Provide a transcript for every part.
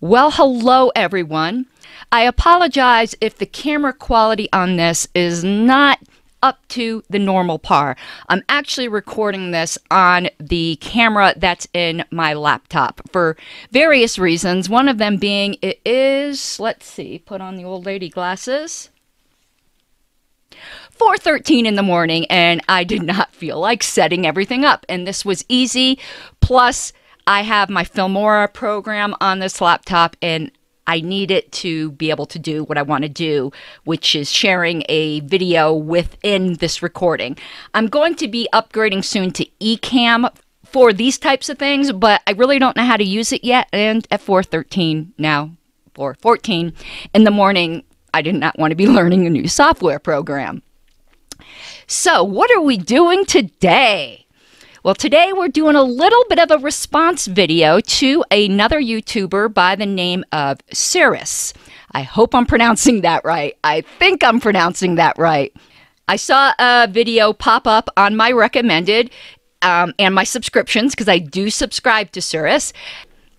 Well, hello everyone. I apologize if the camera quality on this is not up to the normal par. I'm actually recording this on the camera that's in my laptop for various reasons. One of them being it is, let's see, put on the old lady glasses, 4:13 in the morning, and I did not feel like setting everything up. And this was easy. Plus, I have my Filmora program on this laptop, and I need it to be able to do what I want to do, which is sharing a video within this recording. I'm going to be upgrading soon to Ecamm for these types of things, but I really don't know how to use it yet. And at 4:13 now, 4:14 in the morning, I did not want to be learning a new software program. So what are we doing today? Well, today we're doing a little bit of a response video to another YouTuber by the name of Suris. I hope I'm pronouncing that right. I think I'm pronouncing that right. I saw a video pop up on my recommended and my subscriptions, because I do subscribe to Suris,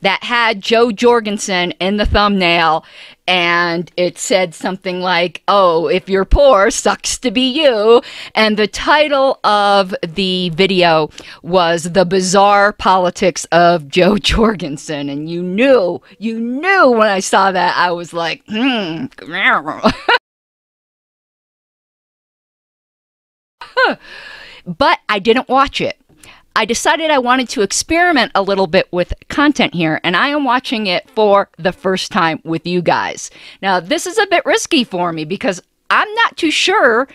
that had Joe Jorgensen in the thumbnail, and it said something like, "Oh, if you're poor, sucks to be you." And the title of the video was "The Bizarre Politics of Joe Jorgensen." And you knew when I saw that, I was like, But I didn't watch it. I decided I wanted to experiment a little bit with content here, and I am watching it for the first time with you guys. Now, this is a bit risky for me because I'm not too sure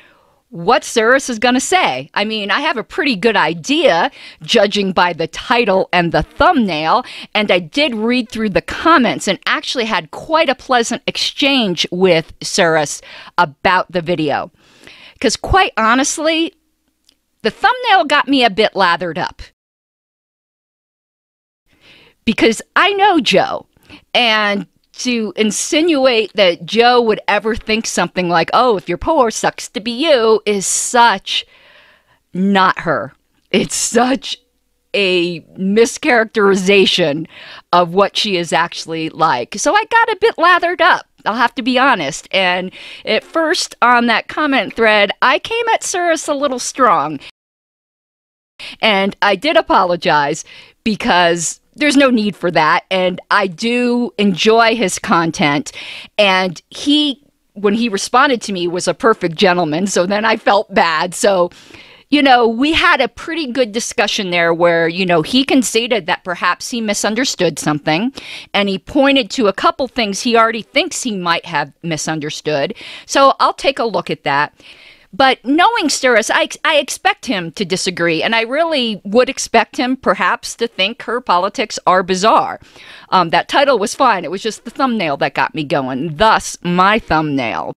what Suris is going to say. I mean, I have a pretty good idea, judging by the title and the thumbnail, and I did read through the comments and actually had quite a pleasant exchange with Suris about the video. Because quite honestly, the thumbnail got me a bit lathered up. Because I know Joe, and to insinuate that Joe would ever think something like, "Oh, if you're poor, sucks to be you," is such not her. It's such a mischaracterization of what she is actually like. So I got a bit lathered up, I'll have to be honest. And at first, on that comment thread, I came at Suris a little strong. And I did apologize because there's no need for that. And I do enjoy his content. And when he responded to me, was a perfect gentleman. So then I felt bad. So, we had a pretty good discussion there where, he conceded that perhaps he misunderstood something. And he pointed to a couple things he already thinks he might have misunderstood. So I'll take a look at that. But knowing Suris, I expect him to disagree, and I really would expect him perhaps to think her politics are bizarre. That title was fine. It was just the thumbnail that got me going, thus my thumbnail.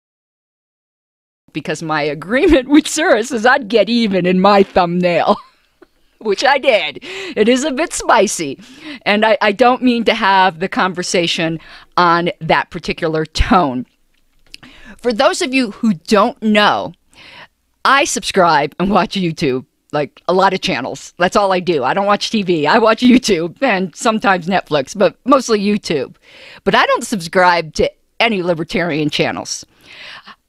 Because my agreement with Suris is I'd get even in my thumbnail, which I did. It is a bit spicy, and I don't mean to have the conversation on that particular tone. For those of you who don't know, I subscribe and watch YouTube, like a lot of channels. That's all I do. I don't watch TV. I watch YouTube and sometimes Netflix, but mostly YouTube. But I don't subscribe to any libertarian channels.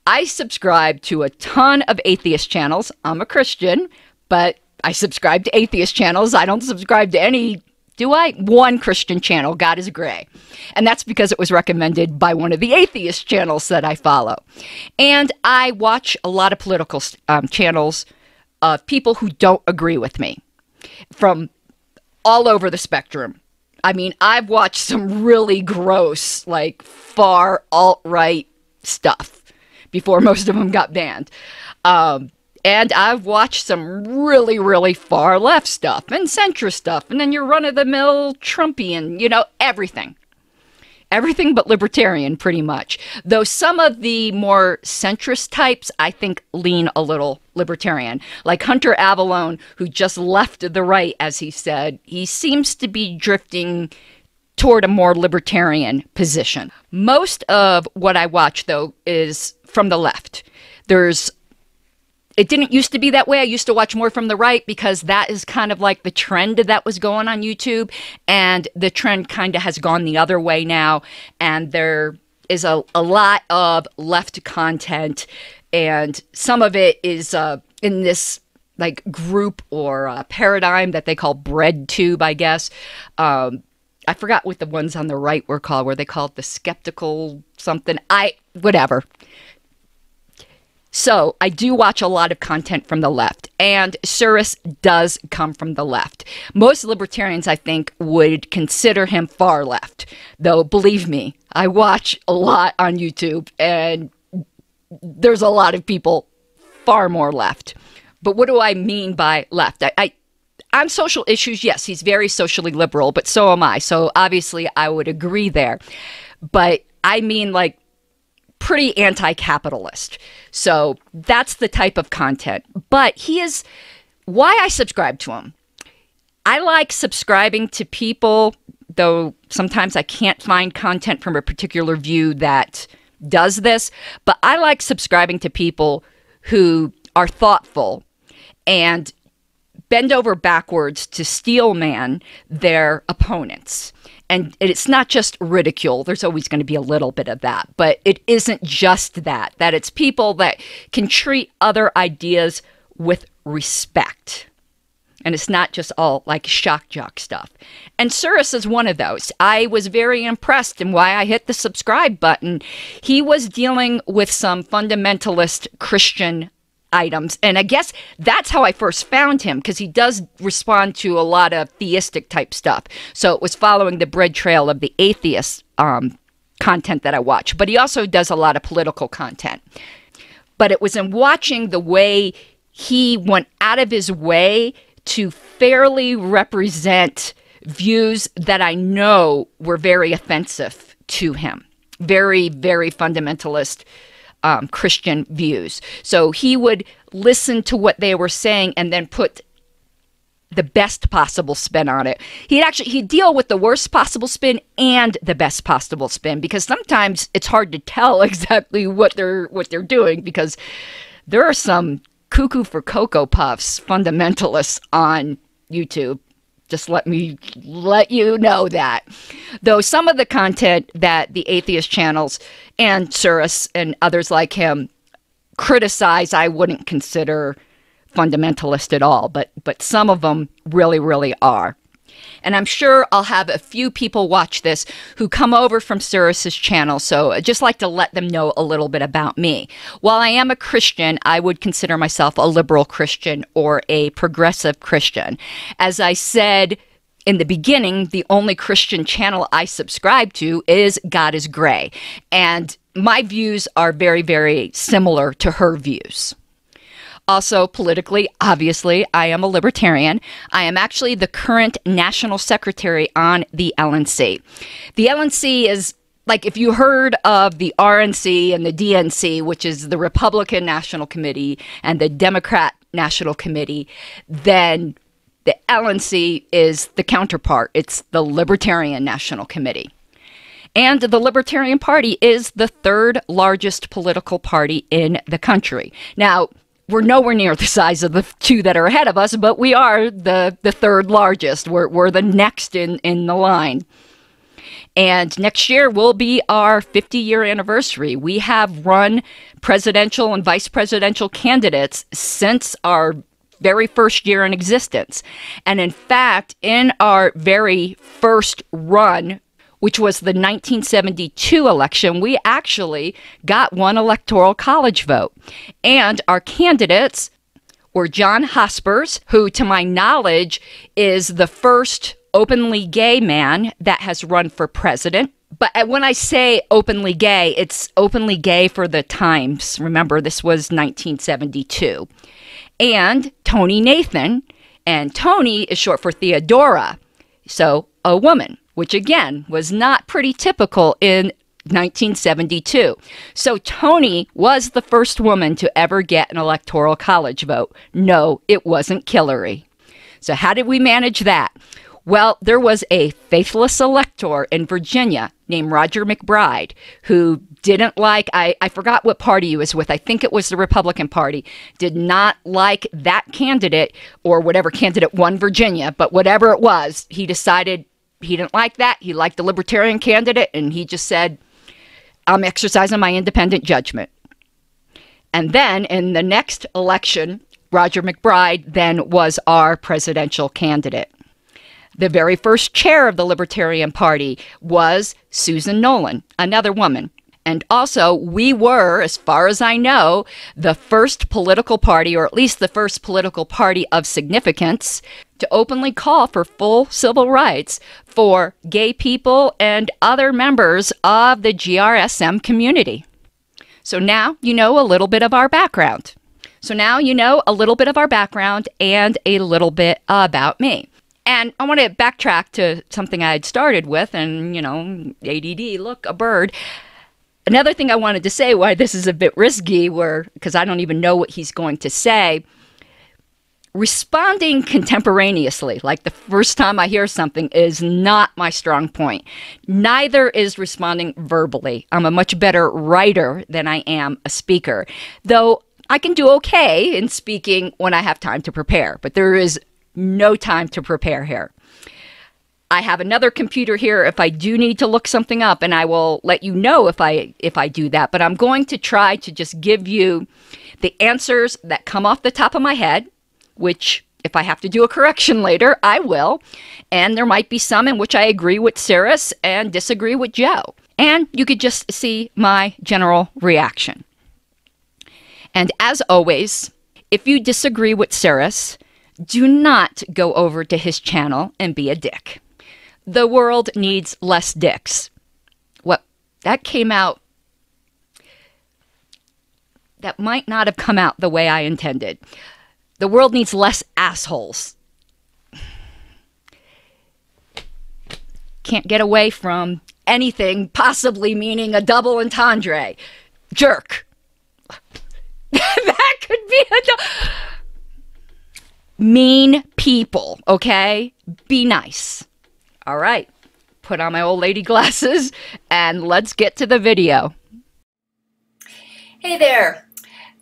I subscribe to a ton of atheist channels. I'm a Christian, but I subscribe to atheist channels. I don't subscribe to any, do I? One Christian channel, God is Gray. And that's because it was recommended by one of the atheist channels that I follow. And I watch a lot of political channels of people who don't agree with me from all over the spectrum. I mean, I've watched some really gross, like far alt-right stuff before most of them got banned. And I've watched some really, really far left stuff and centrist stuff. And then your run-of-the-mill Trumpian, everything. Everything but libertarian, pretty much. Though some of the more centrist types, I think, lean a little libertarian. Like Hunter Avallone, who just left the right, as he said. He seems to be drifting toward a more libertarian position. Most of what I watch, though, is from the left. There's It didn't used to be that way. I used to watch more from the right because that is kind of like the trend that was going on YouTube. And the trend kind of has gone the other way now. And there is a lot of left content. And some of it is in this like group or paradigm that they call BreadTube, I guess. I forgot what the ones on the right were called, where they called the skeptical something. Whatever. So I do watch a lot of content from the left, and Suris does come from the left. Most libertarians, I think, would consider him far left, though believe me, I watch a lot on YouTube, and there's a lot of people far more left. But what do I mean by left? On social issues, yes, he's very socially liberal, but so am I. So obviously I would agree there. But I mean like pretty anti-capitalist. So that's the type of content. But he is why I subscribe to him. I like subscribing to people, though sometimes I can't find content from a particular view that does this, but I like subscribing to people who are thoughtful and bend over backwards to steel man their opponents. And it's not just ridicule. There's always going to be a little bit of that. But it isn't just that it's people that can treat other ideas with respect. And it's not just all like shock jock stuff. And Suris is one of those. I was very impressed, and why I hit the subscribe button. He was dealing with some fundamentalist Christian items. And I guess that's how I first found him, because he does respond to a lot of theistic type stuff. So it was following the bread trail of the atheist content that I watch. But he also does a lot of political content. But it was in watching the way he went out of his way to fairly represent views that I know were very offensive to him. Very, very fundamentalist Christian views. So he would listen to what they were saying and then put the best possible spin on it. He'd deal with the worst possible spin and the best possible spin, because sometimes it's hard to tell exactly what they're doing, because there are some cuckoo for Cocoa Puffs fundamentalists on YouTube. Just let you know that. Though some of the content that the atheist channels and Suris and others like him criticize, I wouldn't consider fundamentalist at all. But some of them really, really are. And I'm sure I'll have a few people watch this who come over from Suris's channel, so I'd just like to let them know a little bit about me. While I am a Christian, I would consider myself a liberal Christian or a progressive Christian. As I said in the beginning, the only Christian channel I subscribe to is God is Gray, and my views are very, very similar to her views. Also, politically, obviously, I am a libertarian. I am actually the current national secretary on the LNC. The LNC is, like, if you heard of the RNC and the DNC, which is the Republican National Committee and the Democrat National Committee, then the LNC is the counterpart. It's the Libertarian National Committee. And the Libertarian Party is the third largest political party in the country. Now, we're nowhere near the size of the two that are ahead of us, but we are the third largest. We're the next in the line. And next year will be our 50-year anniversary. We have run presidential and vice presidential candidates since our very first year in existence. And in fact, in our very first run, which was the 1972 election, we actually got one electoral college vote. And our candidates were John Hospers, who, to my knowledge, is the first openly gay man that has run for president. But when I say openly gay, it's openly gay for the times. Remember, this was 1972. And Tony Nathan, and Tony is short for Theodora, so a woman, which again was not pretty typical in 1972. So Tony was the first woman to ever get an electoral college vote. No, it wasn't Hillary. So how did we manage that? Well, there was a faithless elector in Virginia named Roger McBride who didn't like, I forgot what party he was with. I think it was the Republican Party. Did not like that candidate or whatever candidate won Virginia, but whatever it was, he decided he didn't like that. He liked the Libertarian candidate, and he just said, I'm exercising my independent judgment. And then in the next election, Roger McBride then was our presidential candidate. The very first chair of the Libertarian Party was Susan Nolan, another woman. And also, we were, as far as I know, the first political party, or at least the first political party of significance, to openly call for full civil rights for gay people and other members of the GRSM community. So now you know a little bit of our background. So now you know a little bit of our background and a little bit about me. And I want to backtrack to something I had started with, and, you know, ADD, look, a bird. Another thing I wanted to say, why this is a bit risky, because I don't even know what he's going to say, responding contemporaneously, like the first time I hear something, is not my strong point. Neither is responding verbally. I'm a much better writer than I am a speaker, though I can do okay in speaking when I have time to prepare, but there is no time to prepare here. I have another computer here if I do need to look something up, and I will let you know if I do that, but I'm going to try to just give you the answers that come off the top of my head, which if I have to do a correction later, I will. And there might be some in which I agree with Suris and disagree with Joe. And you could just see my general reaction. And as always, if you disagree with Suris, do not go over to his channel and be a dick. The world needs less dicks. What? That came out. That might not have come out the way I intended. The world needs less assholes. Can't get away from anything possibly meaning a double entendre. Jerk. That could be mean people, okay? Be nice. All right. Put on my old lady glasses and let's get to the video. Hey there.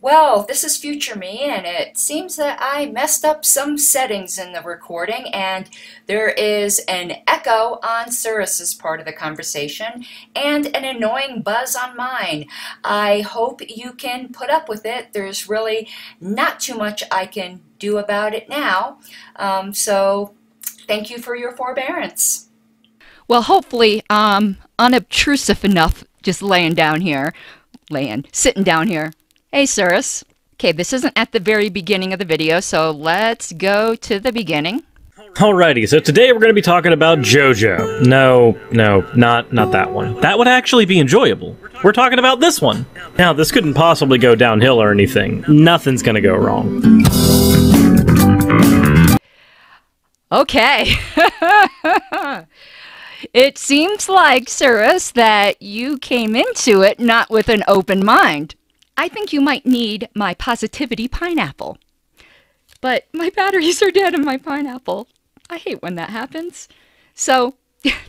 Well, this is future me, and it seems that I messed up some settings in the recording, and there is an echo on Suris's part of the conversation and an annoying buzz on mine. I hope you can put up with it. There's really not too much I can do about it now, so thank you for your forbearance. Well, hopefully I'm unobtrusive enough just sitting down here. Hey, Suris. Okay, this isn't at the very beginning of the video, so let's go to the beginning. Alrighty, so today we're going to be talking about JoJo. No, not that one. That would actually be enjoyable. We're talking about this one. Now, this couldn't possibly go downhill or anything. Nothing's going to go wrong. Okay. It seems like, Suris, that you came into it not with an open mind. I think you might need my positivity pineapple. But my batteries are dead in my pineapple. I hate when that happens. So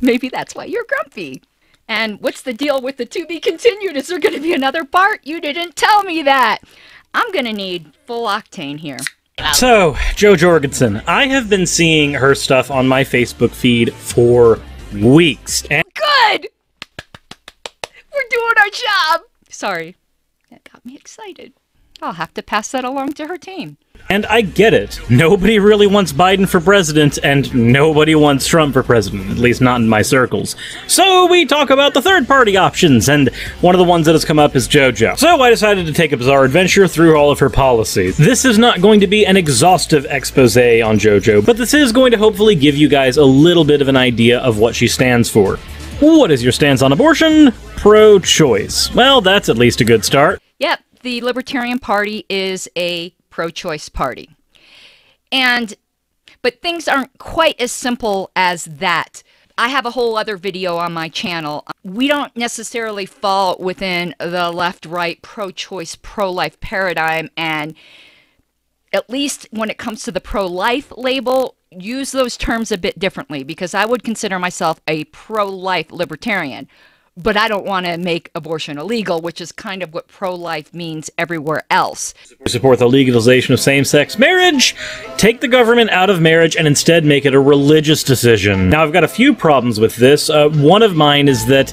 maybe that's why you're grumpy. And what's the deal with the to be continued? Is there going to be another part? You didn't tell me that. I'm going to need full octane here. So, Jo Jorgensen, I have been seeing her stuff on my Facebook feed for weeks. And good! We're doing our job! Sorry. That got me excited. I'll have to pass that along to her team. And I get it. Nobody really wants Biden for president, and nobody wants Trump for president, at least not in my circles. So we talk about the third-party options, and one of the ones that has come up is JoJo. So I decided to take a bizarre adventure through all of her policies. This is not going to be an exhaustive expose on JoJo, but this is going to hopefully give you guys a little bit of an idea of what she stands for. What is your stance on abortion? Pro-choice. Well, that's at least a good start. Yep, the Libertarian Party is a pro-choice party. But things aren't quite as simple as that. I have a whole other video on my channel. We don't necessarily fall within the left-right pro-choice, pro-life paradigm, and at least when it comes to the pro-life label, use those terms a bit differently because I would consider myself a pro-life libertarian, but I don't want to make abortion illegal, which is kind of what pro-life means everywhere else. Support the legalization of same-sex marriage, take the government out of marriage, and instead make it a religious decision. Now, I've got a few problems with this. One of mine is that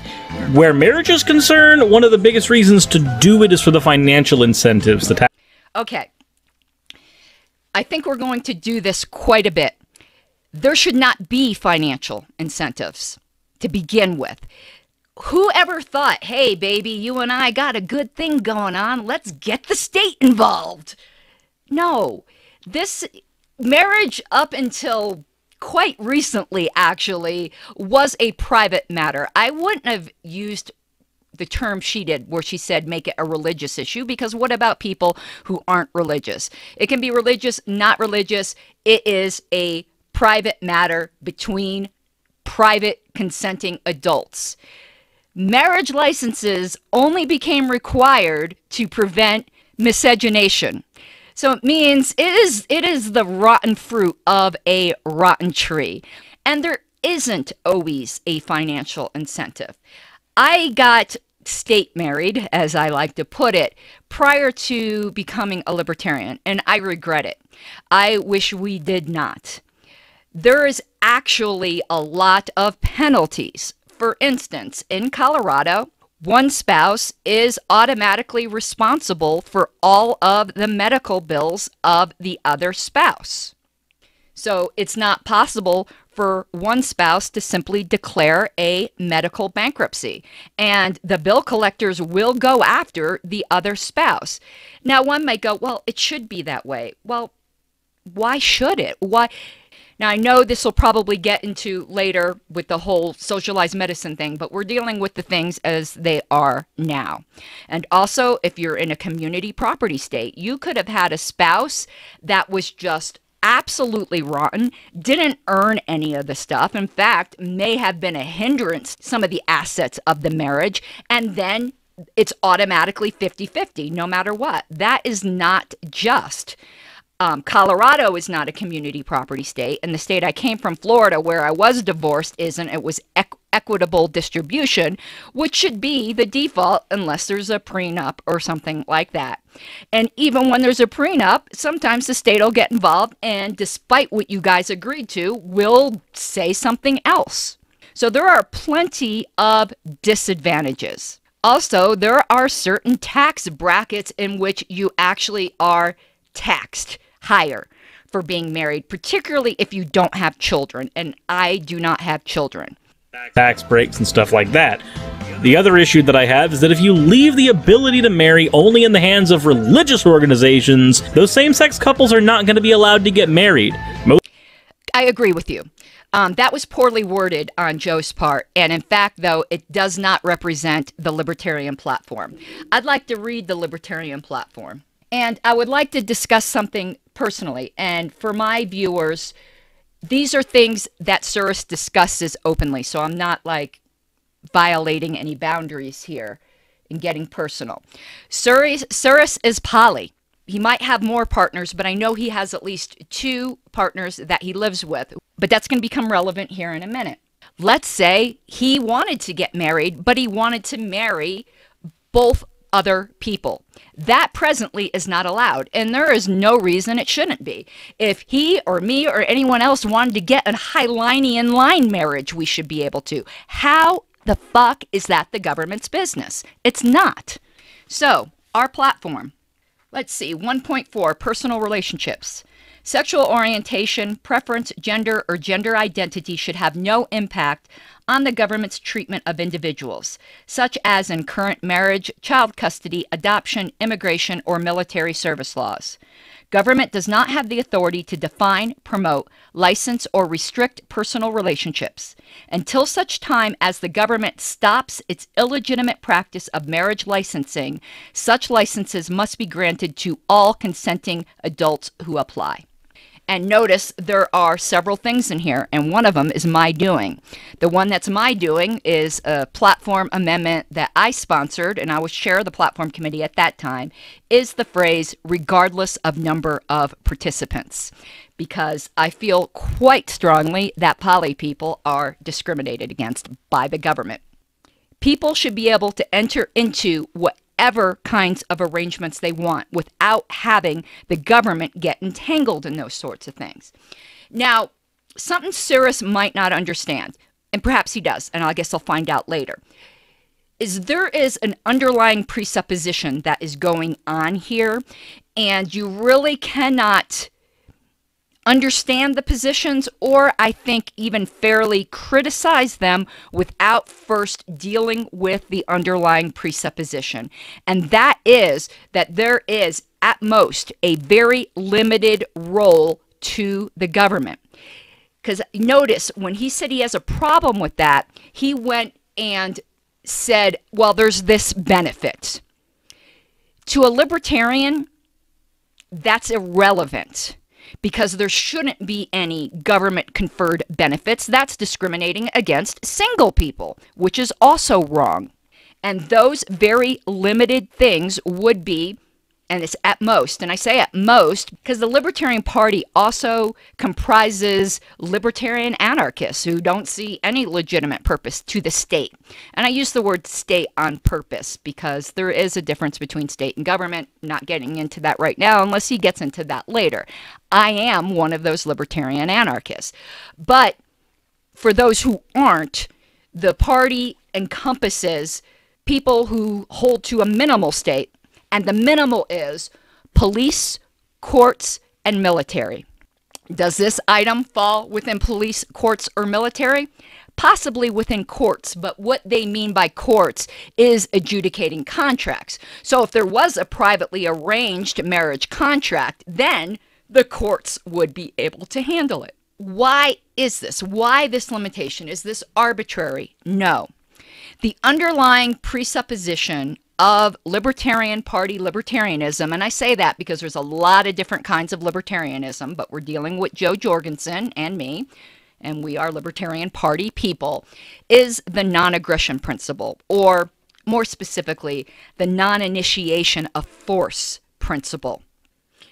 where marriage is concerned, one of the biggest reasons to do it is for the financial incentives. Okay. I think we're going to do this quite a bit. There should not be financial incentives to begin with. Whoever thought, hey, baby, you and I got a good thing going on. Let's get the state involved. No, this marriage up until quite recently, actually, was a private matter. I wouldn't have used the term she did where she said make it a religious issue, because what about people who aren't religious? It can be religious, not religious. It is a private matter between private consenting adults. Marriage licenses only became required to prevent miscegenation. So it means it is the rotten fruit of a rotten tree. And there isn't always a financial incentive. I got state married, as I like to put it, prior to becoming a libertarian, and I regret it. I wish we did not. There is actually a lot of penalties. For instance, in Colorado, one spouse is automatically responsible for all of the medical bills of the other spouse. So it's not possible for one spouse to simply declare a medical bankruptcy, and the bill collectors will go after the other spouse. Now, one might go, well, it should be that way. Well, why should it? Why? Now, I know this will probably get into later with the whole socialized medicine thing, but we're dealing with the things as they are now. And also, if you're in a community property state, you could have had a spouse that was just absolutely rotten, didn't earn any of the stuff, in fact, may have been a hindrance to some of the assets of the marriage, and then it's automatically 50-50 no matter what. That is not just. Colorado is not a community property state, and the state I came from, Florida, where I was divorced, isn't. It was equitable distribution, which should be the default unless there's a prenup or something like that. And even when there's a prenup, sometimes the state will get involved, and despite what you guys agreed to, will say something else. So there are plenty of disadvantages. Also, there are certain tax brackets in which you actually are taxed higher for being married, particularly if you don't have children, and I do not have children. Tax breaks and stuff like that. The other issue that I have is that if you leave the ability to marry only in the hands of religious organizations, those same-sex couples are not going to be allowed to get married. I agree with you. That was poorly worded on Joe's part, and in fact, though, it does not represent the Libertarian platform. I'd like to read the Libertarian platform. And I would like to discuss something personally. And for my viewers, these are things that Suris discusses openly. So I'm not like violating any boundaries here and getting personal. Suris is poly. He might have more partners, but I know he has at least 2 partners that he lives with. But that's going to become relevant here in a minute. Let's say he wanted to get married, but he wanted to marry both other people. That presently is not allowed, and there is no reason it shouldn't be. If he or me or anyone else wanted to get a Hylinian line marriage, we should be able to. How the fuck is that the government's business? It's not. So, our platform. Let's see, 1.4, personal relationships. Sexual orientation, preference, gender, or gender identity should have no impact on the government's treatment of individuals, such as in current marriage, child custody, adoption, immigration, or military service laws. Government does not have the authority to define, promote, license, or restrict personal relationships. Until such time as the government stops its illegitimate practice of marriage licensing, such licenses must be granted to all consenting adults who apply. And notice there are several things in here, and one of them is my doing. The one that's my doing is a platform amendment that I sponsored, and I was chair of the platform committee at that time, is the phrase, regardless of number of participants. because I feel quite strongly that poly people are discriminated against by the government. People should be able to enter into whatever kinds of arrangements they want without having the government get entangled in those sorts of things. Now, something Suris might not understand, and perhaps he does, and I guess I'll find out later, is there is an underlying presupposition that is going on here, and you really cannot understand the positions, or I think even fairly criticize them without first dealing with the underlying presupposition. And that is that there is, at most, a very limited role to the government. Because notice, when he said he has a problem with that, he went and said, well, there's this benefit. To a libertarian, that's irrelevant, because there shouldn't be any government-conferred benefits. That's discriminating against single people, which is also wrong. And those very limited things would be, and it's at most, and I say at most because the Libertarian Party also comprises libertarian anarchists who don't see any legitimate purpose to the state. And I use the word state on purpose because there is a difference between state and government. I'm not getting into that right now unless he gets into that later. I am one of those libertarian anarchists. But for those who aren't, the party encompasses people who hold to a minimal state. And the minimal is police, courts, and military. Does this item fall within police, courts, or military? Possibly within courts, but what they mean by courts is adjudicating contracts. So if there was a privately arranged marriage contract, then the courts would be able to handle it. Why is this? Why this limitation? Is this arbitrary? No. The underlying presupposition of Libertarian Party libertarianism, and I say that because there's a lot of different kinds of libertarianism, but we're dealing with Joe Jorgensen and me, and we are Libertarian Party people, is the non-aggression principle, or more specifically, the non-initiation of force principle.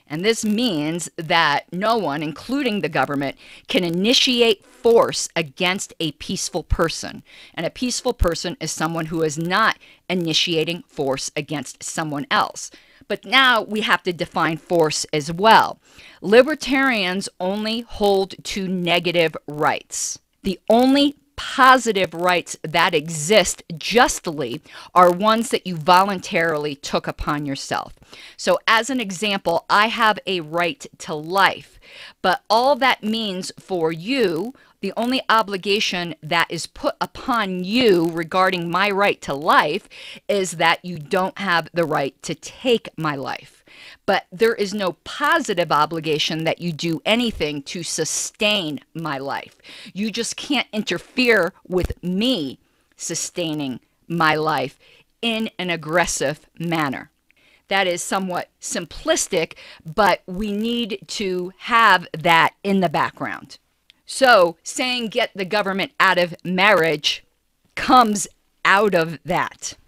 And this means that no one, including the government, can initiate force against a peaceful person. And a peaceful person is someone who is not initiating force against someone else. But now we have to define force as well. Libertarians only hold to negative rights. The only positive rights that exist justly are ones that you voluntarily took upon yourself. So as an example, I have a right to life, but all that means for you, the only obligation that is put upon you regarding my right to life is that you don't have the right to take my life. But there is no positive obligation that you do anything to sustain my life. You just can't interfere with me sustaining my life in an aggressive manner. That is somewhat simplistic, but we need to have that in the background. So saying get the government out of marriage comes out of that.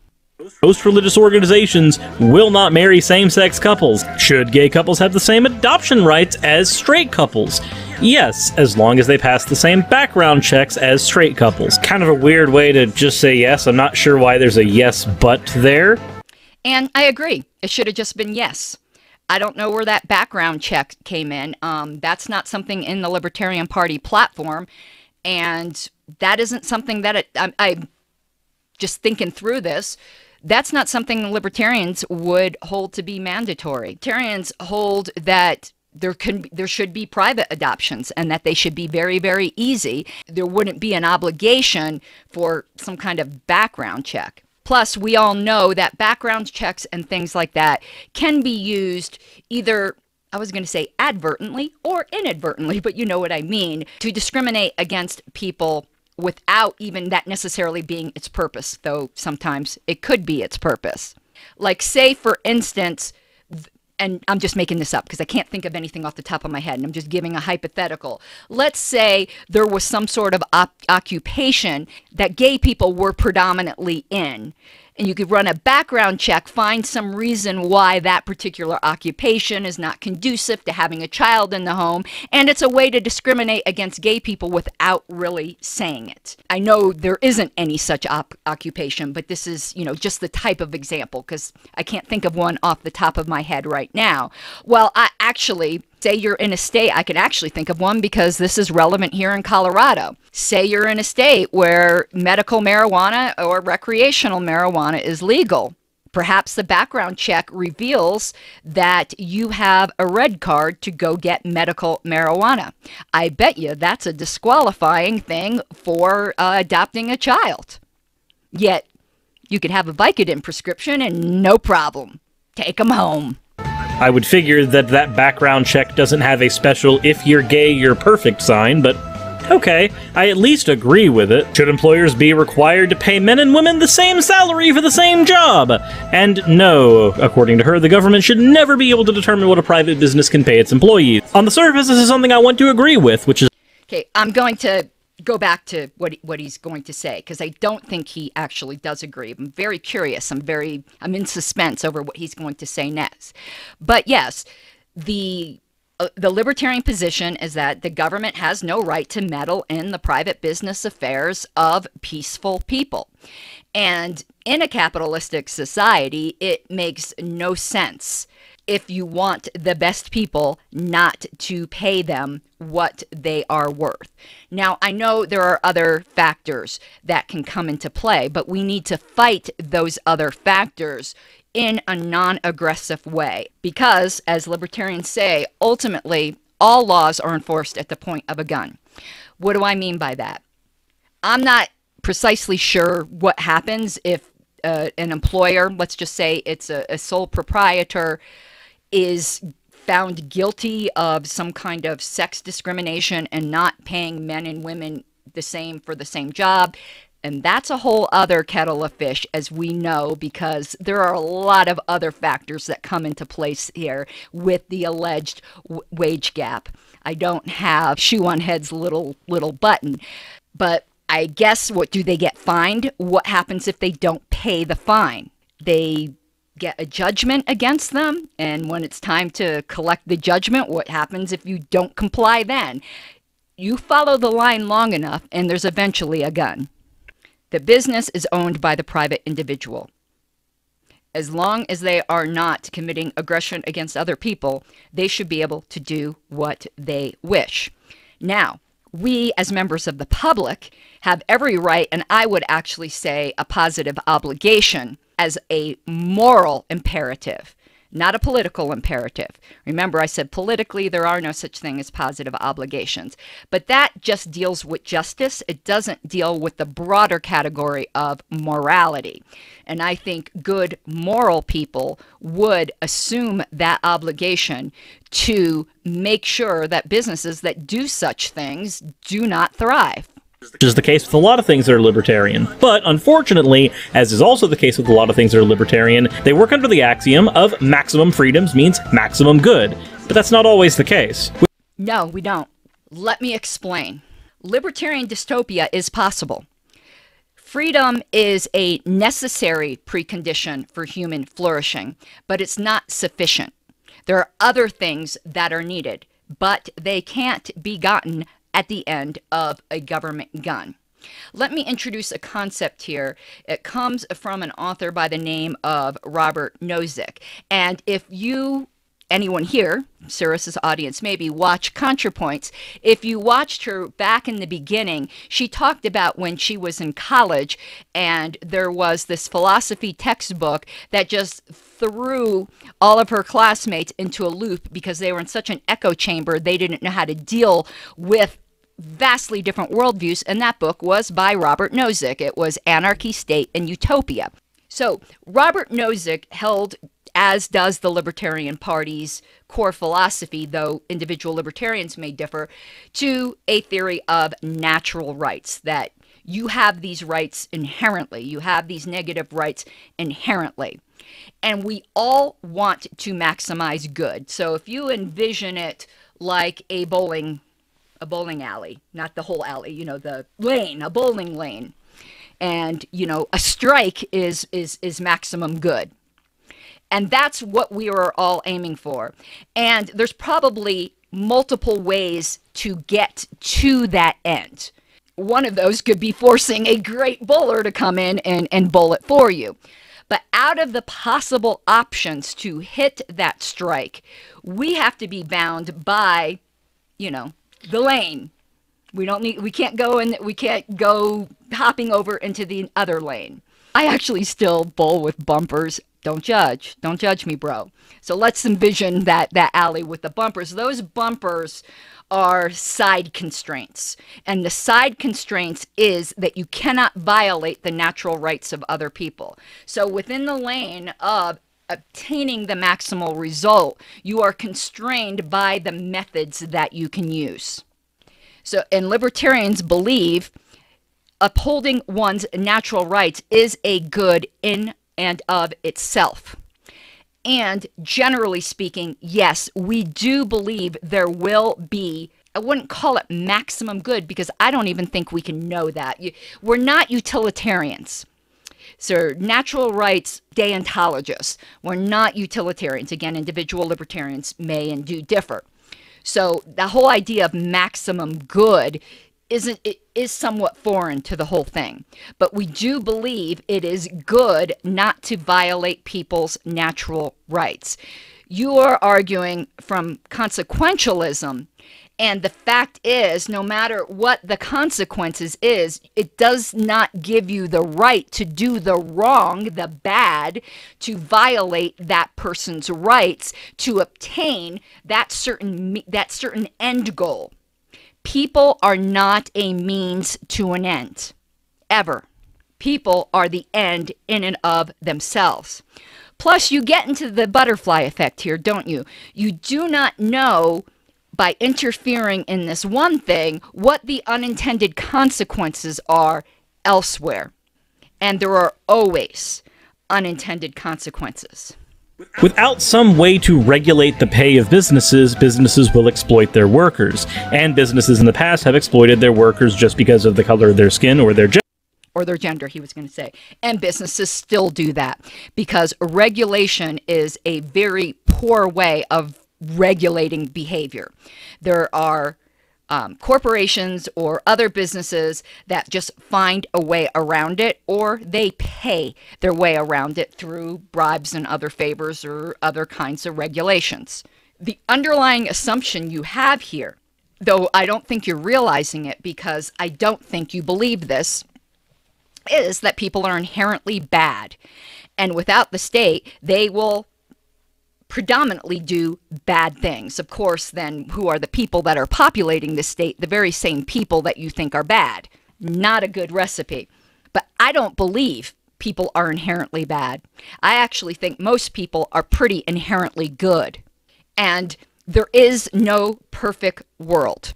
Most religious organizations will not marry same-sex couples. Should gay couples have the same adoption rights as straight couples? Yes, as long as they pass the same background checks as straight couples. Kind of a weird way to just say yes. I'm not sure why there's a yes but there. And I agree. It should have just been yes. I don't know where that background check came in. That's not something in the Libertarian Party platform. And that isn't something that I'm just thinking through this. That's not something libertarians would hold to be mandatory. Libertarians hold that there should be private adoptions and that they should be very, very easy. There wouldn't be an obligation for some kind of background check. Plus, we all know that background checks and things like that can be used either, I was going to say advertently or inadvertently, but you know what I mean, to discriminate against people without even that necessarily being its purpose, though sometimes it could be its purpose. Like, say, for instance, and I'm just making this up because I can't think of anything off the top of my head, and I'm just giving a hypothetical. Let's say there was some sort of occupation that gay people were predominantly in, And you could run a background check, find some reason why that particular occupation is not conducive to having a child in the home, and it's a way to discriminate against gay people without really saying it. I know there isn't any such occupation, but this is, just the type of example, because I can't think of one off the top of my head right now. Well, I actually... Say you're in a state, I can actually think of one because this is relevant here in Colorado. Say you're in a state where medical marijuana or recreational marijuana is legal. Perhaps the background check reveals that you have a red card to go get medical marijuana. I bet you that's a disqualifying thing for adopting a child. Yet, you could have a Vicodin prescription and no problem. Take them home. I would figure that that background check doesn't have a special "if you're gay, you're perfect" sign, but okay, I at least agree with it. Should employers be required to pay men and women the same salary for the same job? And no, according to her, the government should never be able to determine what a private business can pay its employees. On the surface, this is something I want to agree with, which is... Okay, I'm going to go back to what he's going to say, because I don't think he actually does agree. I'm very curious. I'm in suspense over what he's going to say next. But yes, the libertarian position is that the government has no right to meddle in the private business affairs of peaceful people. And in a capitalistic society, it makes no sense, if you want the best people, not to pay them what they are worth. Now, I know there are other factors that can come into play, but we need to fight those other factors in a non-aggressive way. Because, as libertarians say, ultimately, all laws are enforced at the point of a gun. What do I mean by that? I'm not precisely sure what happens if an employer, let's just say it's a sole proprietor, is found guilty of some kind of sex discrimination and not paying men and women the same for the same job. And that's a whole other kettle of fish, as we know, because there are a lot of other factors that come into place here with the alleged wage gap. I don't have shoe on head's little button, but I guess, what do they get fined? What happens if they don't pay the fine? They get a judgment against them, and when it's time to collect the judgment, what happens if you don't comply then? You follow the line long enough, and there's eventually a gun. The business is owned by the private individual. As long as they are not committing aggression against other people, they should be able to do what they wish. Now, we, as members of the public, have every right, and I would actually say a positive obligation, as a moral imperative, not a political imperative. Remember, I said politically there are no such thing as positive obligations. But that just deals with justice. It doesn't deal with the broader category of morality. And I think good moral people would assume that obligation to make sure that businesses that do such things do not thrive. Which is the case with a lot of things that are libertarian. But unfortunately, as is also the case with a lot of things that are libertarian, they work under the axiom of maximum freedoms means maximum good. But that's not always the case. No, we don't. Let me explain. Libertarian dystopia is possible. Freedom is a necessary precondition for human flourishing, but it's not sufficient. There are other things that are needed, but they can't be gotten at the end of a government gun. Let me introduce a concept here. It comes from an author by the name of Robert Nozick. And if you, anyone here, Suris's audience maybe, watch ContraPoints, if you watched her back in the beginning, she talked about when she was in college and there was this philosophy textbook that just threw all of her classmates into a loop because they were in such an echo chamber they didn't know how to deal with vastly different worldviews, and that book was by Robert Nozick. It was Anarchy, State, and Utopia. So Robert Nozick held, as does the Libertarian Party's core philosophy, though individual libertarians may differ, to a theory of natural rights, that you have these rights inherently. You have these negative rights inherently. And we all want to maximize good. So if you envision it like a bowling alley, not the whole alley, you know, the lane, a bowling lane. And, you know, a strike is maximum good. And that's what we are all aiming for. And there's probably multiple ways to get to that end. One of those could be forcing a great bowler to come in and bowl it for you. But out of the possible options to hit that strike, we have to be bound by, you know, the lane. We can't go hopping over into the other lane. I actually still bowl with bumpers. Don't judge me, bro. So let's envision that alley with the bumpers. Those bumpers are side constraints. And the side constraints is that you cannot violate the natural rights of other people. So within the lane of obtaining the maximal result, you are constrained by the methods that you can use. So, and libertarians believe upholding one's natural rights is a good in and of itself. And generally speaking, yes, we do believe there will be, I wouldn't call it maximum good because I don't even think we can know that. We're not utilitarians. So natural rights deontologists, we're not utilitarians. Again, individual libertarians may and do differ. So the whole idea of maximum good is somewhat foreign to the whole thing. But we do believe it is good not to violate people's natural rights. You are arguing from consequentialism, and the fact is, no matter what the consequences is, it does not give you the right to do the wrong, the bad, to violate that person's rights to obtain that certain end goal. People are not a means to an end, ever. People are the end in and of themselves. Plus, you get into the butterfly effect here, don't you? You do not know, by interfering in this one thing, what the unintended consequences are elsewhere. And there are always unintended consequences. Without some way to regulate the pay of businesses, businesses will exploit their workers. And businesses in the past have exploited their workers just because of the color of their skin or their gender. Or their gender, he was going to say. And businesses still do that because regulation is a very poor way of regulating behavior. There are corporations or other businesses that just find a way around it, or they pay their way around it through bribes and other favors or other kinds of regulations. The underlying assumption you have here, though I don't think you're realizing it because I don't think you believe this, is that people are inherently bad. And without the state, they will predominantly do bad things. Of course, then who are the people that are populating the state? The very same people that you think are bad. Not a good recipe. But I don't believe people are inherently bad. I actually think most people are pretty inherently good. And there is no perfect world.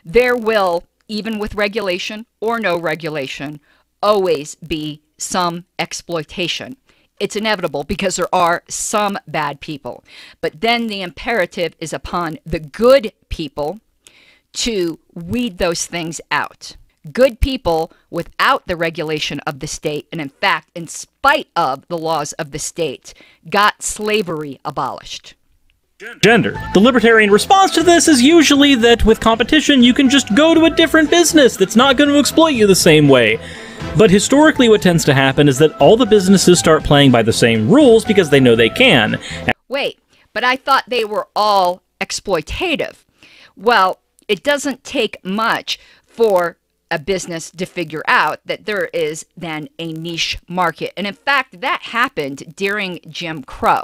There will, even with regulation or no regulation, always be some exploitation. It's inevitable because there are some bad people. But then the imperative is upon the good people to weed those things out. Good people, without the regulation of the state, and in fact, in spite of the laws of the state, got slavery abolished. Gender. The libertarian response to this is usually that with competition, you can just go to a different business that's not going to exploit you the same way. But historically, what tends to happen is that all the businesses start playing by the same rules because they know they can. Wait, but I thought they were all exploitative. Well, it doesn't take much for a business to figure out that there is then a niche market. And in fact, that happened during Jim Crow.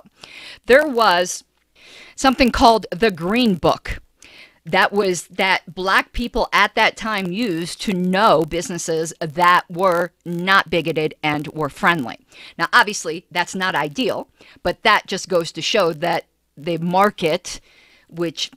There was something called the Green Book. That was that black people at that time used to know businesses that were not bigoted and were friendly. Now, obviously, that's not ideal, but that just goes to show that the market, which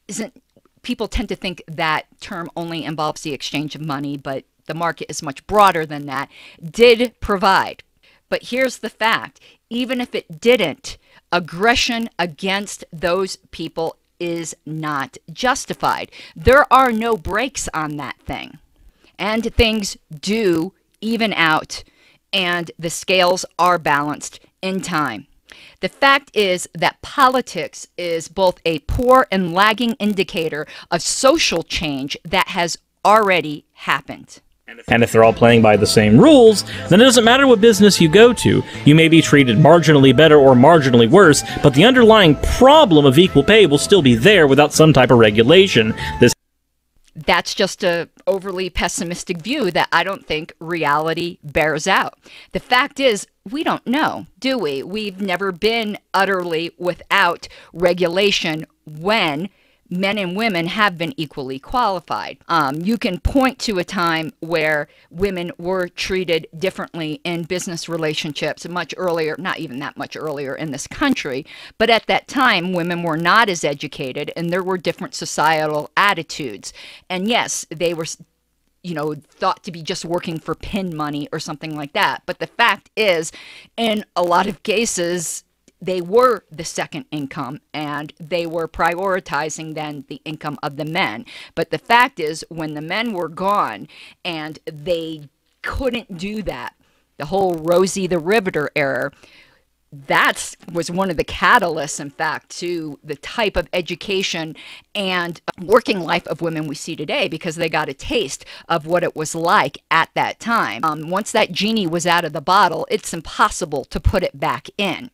isn't, people tend to think that term only involves the exchange of money, but the market is much broader than that, did provide. But here's the fact, even if it didn't, aggression against those people is not justified. There are no brakes on that thing. And things do even out, and the scales are balanced in time. The fact is that politics is both a poor and lagging indicator of social change that has already happened. And if they're all playing by the same rules, then it doesn't matter what business you go to. You may be treated marginally better or marginally worse, but the underlying problem of equal pay will still be there without some type of regulation. That's just a overly pessimistic view that I don't think reality bears out. The fact is, we don't know, do we? We've never been utterly without regulation when men and women have been equally qualified. You can point to a time where women were treated differently in business relationships much earlier, not even that much earlier in this country, but at that time women were not as educated and there were different societal attitudes. And yes, they were, you know, thought to be just working for pin money or something like that. But the fact is, in a lot of cases, they were the second income and they were prioritizing then the income of the men. But the fact is, when the men were gone and they couldn't do that, the whole Rosie the Riveter era, that was one of the catalysts, in fact, to the type of education and working life of women we see today, because they got a taste of what it was like at that time. Once that genie was out of the bottle, it's impossible to put it back in.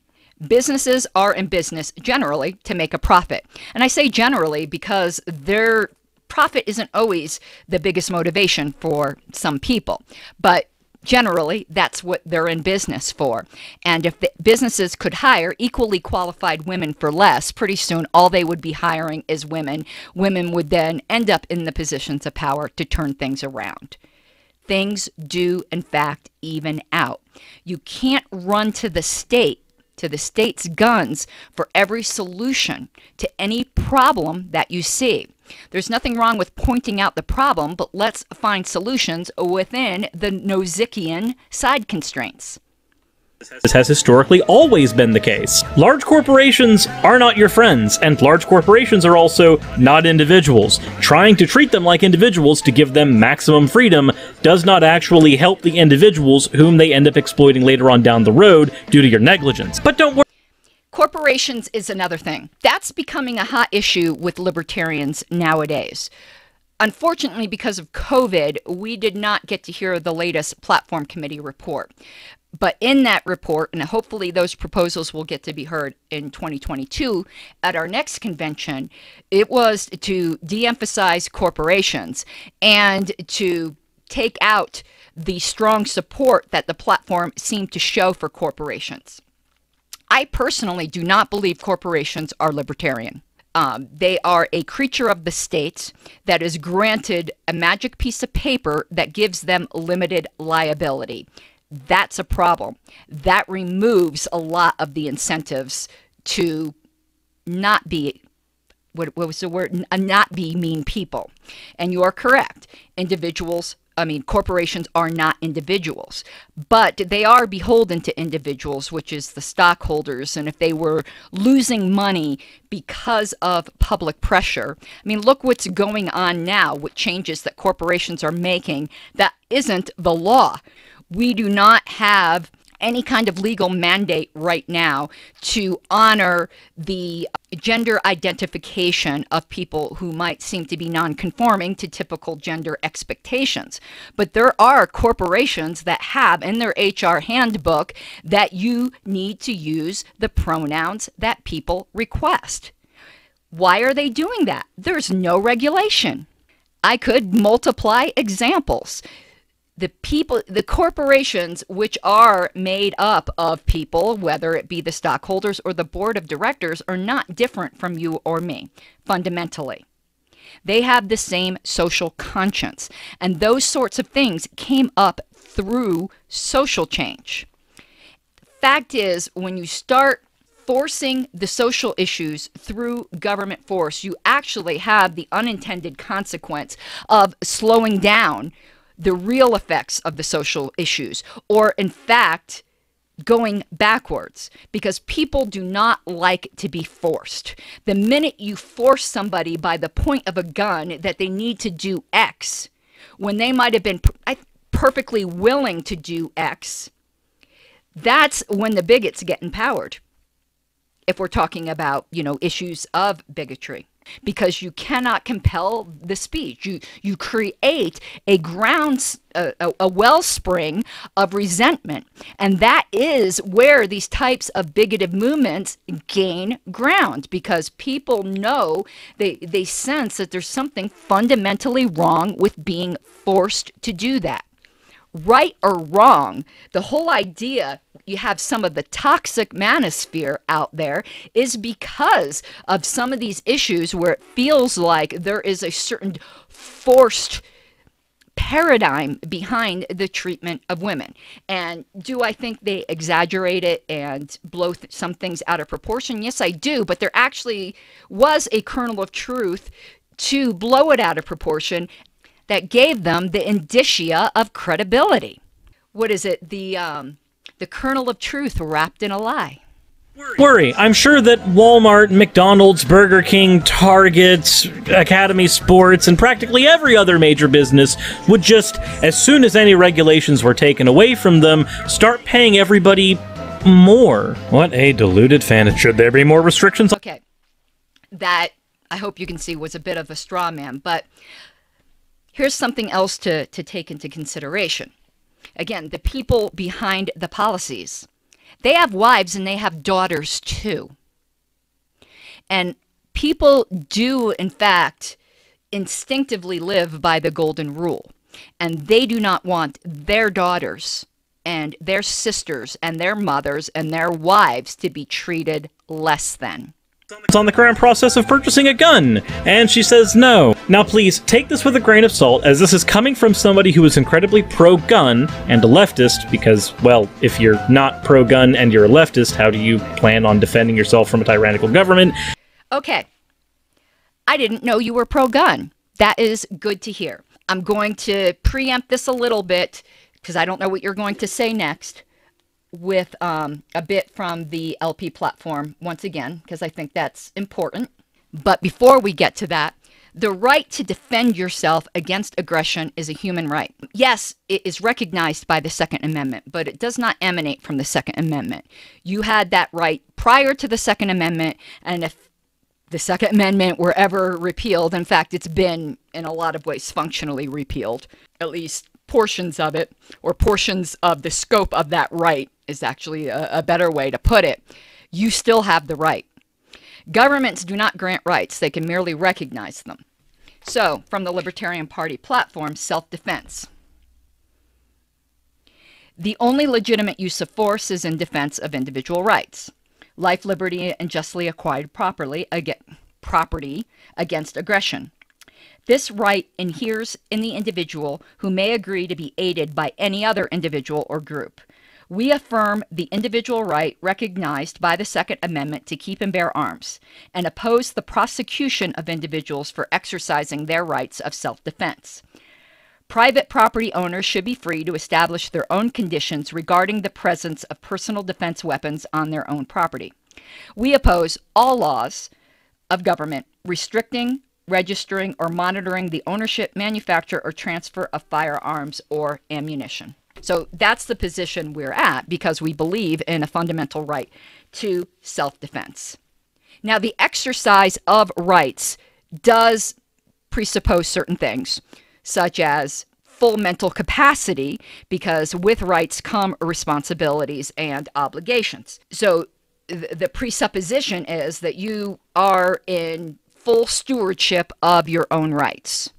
Businesses are in business generally to make a profit. And I say generally because their profit isn't always the biggest motivation for some people. But generally, that's what they're in business for. And if the businesses could hire equally qualified women for less, pretty soon all they would be hiring is women. Women would then end up in the positions of power to turn things around. Things do, in fact, even out. You can't run to the state's guns for every solution to any problem that you see. There's nothing wrong with pointing out the problem, but let's find solutions within the Nozikian side constraints. This has historically always been the case. Large corporations are not your friends, and large corporations are also not individuals. Trying to treat them like individuals to give them maximum freedom does not actually help the individuals whom they end up exploiting later on down the road due to your negligence. But don't worry. Corporations is another thing. That's becoming a hot issue with libertarians nowadays. Unfortunately, because of COVID, we did not get to hear the latest platform committee report. But in that report, and hopefully those proposals will get to be heard in 2022 at our next convention, it was to de-emphasize corporations and to take out the strong support that the platform seemed to show for corporations. I personally do not believe corporations are libertarian. They are a creature of the state that is granted a magic piece of paper that gives them limited liability. That's a problem. That removes a lot of the incentives to not be, what was the word? Not be mean people. And you are correct. Corporations are not individuals, but they are beholden to individuals, which is the stockholders. And if they were losing money because of public pressure, look what's going on now with changes that corporations are making. That isn't the law. We do not have any kind of legal mandate right now to honor the gender identification of people who might seem to be non-conforming to typical gender expectations. But there are corporations that have in their HR handbook that you need to use the pronouns that people request. Why are they doing that? There's no regulation. I could multiply examples. The corporations, which are made up of people, whether it be the stockholders or the board of directors, are not different from you or me, fundamentally. They have the same social conscience, and those sorts of things came up through social change. The fact is, when you start forcing the social issues through government force, you actually have the unintended consequence of slowing down the real effects of the social issues, or in fact, going backwards, because people do not like to be forced. The minute you force somebody by the point of a gun that they need to do X, when they might have been perfectly willing to do X, that's when the bigots get empowered. If we're talking about, issues of bigotry, because you cannot compel the speech. You create a a wellspring of resentment. And that is where these types of bigoted movements gain ground, because people know, they sense that there's something fundamentally wrong with being forced to do that. Right or wrong, the whole idea you have some of the toxic manosphere out there is because of some of these issues where it feels like there is a certain forced paradigm behind the treatment of women. And do I think they exaggerate it and blow some things out of proportion? Yes, I do. But there actually was a kernel of truth to blow it out of proportion that gave them the indicia of credibility. What is it? The kernel of truth wrapped in a lie. Worry. I'm sure that Walmart, McDonald's, Burger King, Target, Academy Sports, and practically every other major business would just, as soon as any regulations were taken away from them, start paying everybody more. What a deluded fan. Should there be more restrictions? Okay. That, I hope you can see, was a bit of a straw man, but here's something else to take into consideration. Again, the people behind the policies, they have wives and they have daughters too. And people do, in fact, instinctively live by the golden rule. And they do not want their daughters and their sisters and their mothers and their wives to be treated less than. It's on the current process of purchasing a gun, and she says no. Now please, take this with a grain of salt, as this is coming from somebody who is incredibly pro-gun and a leftist, because, well, if you're not pro-gun and you're a leftist, how do you plan on defending yourself from a tyrannical government? Okay. I didn't know you were pro-gun. That is good to hear. I'm going to preempt this a little bit, because I don't know what you're going to say next, with a bit from the LP platform once again, because I think that's important. But before we get to that, the right to defend yourself against aggression is a human right. Yes, it is recognized by the Second Amendment, but it does not emanate from the Second Amendment. You had that right prior to the Second Amendment, and if the Second Amendment were ever repealed, in fact, it's been in a lot of ways functionally repealed, at least portions of it, or portions of the scope of that right is actually a better way to put it. You still have the right. Governments do not grant rights, they can merely recognize them. So, from the Libertarian Party platform, self-defense. The only legitimate use of force is in defense of individual rights. Life, liberty, and justly acquired property against aggression. This right inheres in the individual who may agree to be aided by any other individual or group. We affirm the individual right recognized by the Second Amendment to keep and bear arms, and oppose the prosecution of individuals for exercising their rights of self-defense. Private property owners should be free to establish their own conditions regarding the presence of personal defense weapons on their own property. We oppose all laws of government restricting, registering, or monitoring the ownership, manufacture, or transfer of firearms or ammunition. So that's the position we're at, because we believe in a fundamental right to self-defense. Now, the exercise of rights does presuppose certain things, such as full mental capacity, because with rights come responsibilities and obligations. So the presupposition is that you are in full stewardship of your own rights.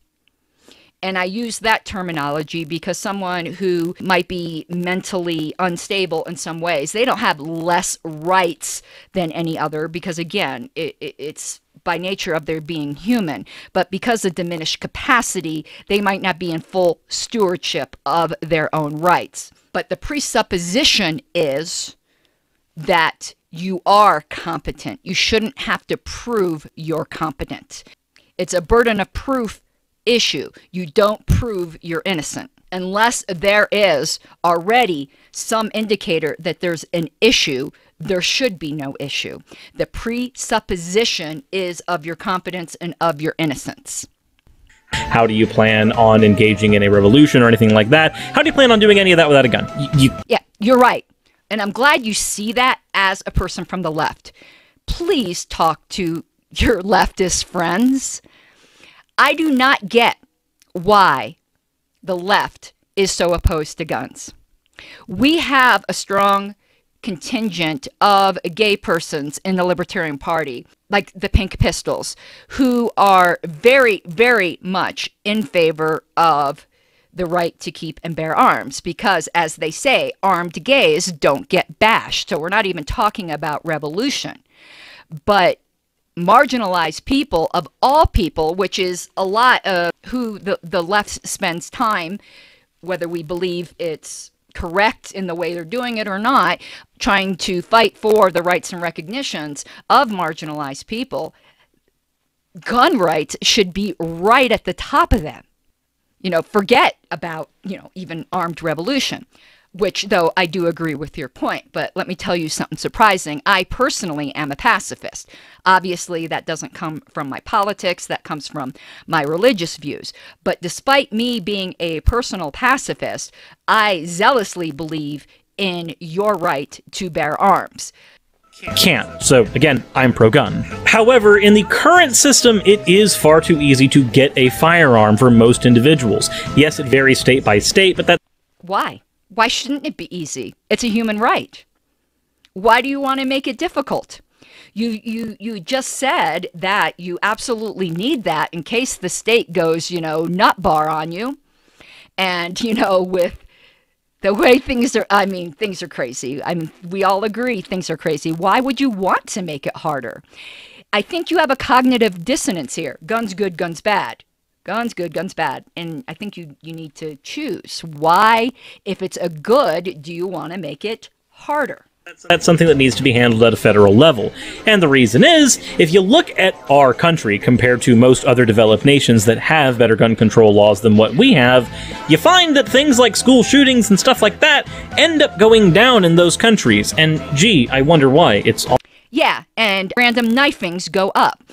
And I use that terminology because someone who might be mentally unstable in some ways, they don't have less rights than any other, because again, it's by nature of their being human. But because of diminished capacity, they might not be in full stewardship of their own rights. But the presupposition is that you are competent. You shouldn't have to prove you're competent. It's a burden of proof issue. You don't prove you're innocent unless there is already some indicator that there's an issue. There should be no issue. The presupposition is of your competence and of your innocence. How do you plan on engaging in a revolution or anything like that? How do you plan on doing any of that without a gun? Yeah, you're right. And I'm glad you see that as a person from the left. Please talk to your leftist friends. I do not get why the left is so opposed to guns. We have a strong contingent of gay persons in the Libertarian Party, like the Pink Pistols, who are very, very much in favor of the right to keep and bear arms because, as they say, armed gays don't get bashed. So we're not even talking about revolution. But marginalized people of all people, which is a lot of who the left spends time, whether we believe it's correct in the way they're doing it or not, trying to fight for the rights and recognitions of marginalized people, gun rights should be right at the top of them. You know, forget about, you know, even armed revolution, which, though, I do agree with your point. But let me tell you something surprising. I personally am a pacifist. Obviously, that doesn't come from my politics. That comes from my religious views. But despite me being a personal pacifist, I zealously believe in your right to bear arms. Can't. So, again, I'm pro-gun. However, in the current system, it is far too easy to get a firearm for most individuals. Yes, it varies state by state, but that's... Why? Why shouldn't it be easy? It's a human right. Why do you want to make it difficult? You just said that you absolutely need that in case the state goes, you know, nut bar on you. And, you know, with the way things are, I mean, things are crazy. I mean, we all agree things are crazy. Why would you want to make it harder? I think you have a cognitive dissonance here. Guns good, guns bad. Guns good, guns bad. And I think you need to choose. Why, if it's a good, do you want to make it harder? That's something that needs to be handled at a federal level. And the reason is, if you look at our country compared to most other developed nations that have better gun control laws than what we have, you find that things like school shootings and stuff like that end up going down in those countries. And gee, I wonder why. It's all... Yeah, and random knifings go up.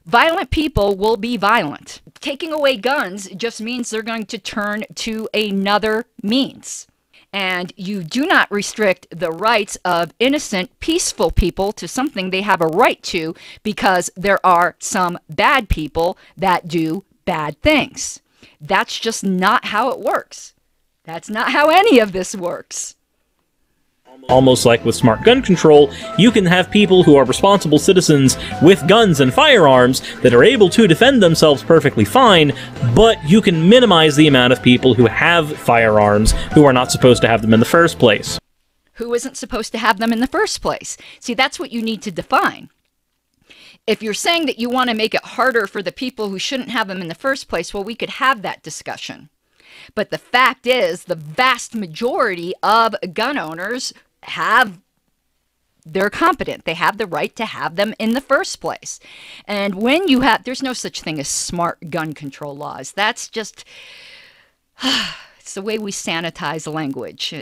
Violent people will be violent. Taking away guns just means they're going to turn to another means. And you do not restrict the rights of innocent, peaceful people to something they have a right to because there are some bad people that do bad things. That's just not how it works. That's not how any of this works. Almost like with smart gun control, you can have people who are responsible citizens with guns and firearms that are able to defend themselves perfectly fine, but you can minimize the amount of people who have firearms who are not supposed to have them in the first place. Who isn't supposed to have them in the first place? See, that's what you need to define. If you're saying that you want to make it harder for the people who shouldn't have them in the first place, well, we could have that discussion. But the fact is, the vast majority of gun owners they're competent. They have the right to have them in the first place. And when you have, there's no such thing as smart gun control laws. That's just, it's the way we sanitize language.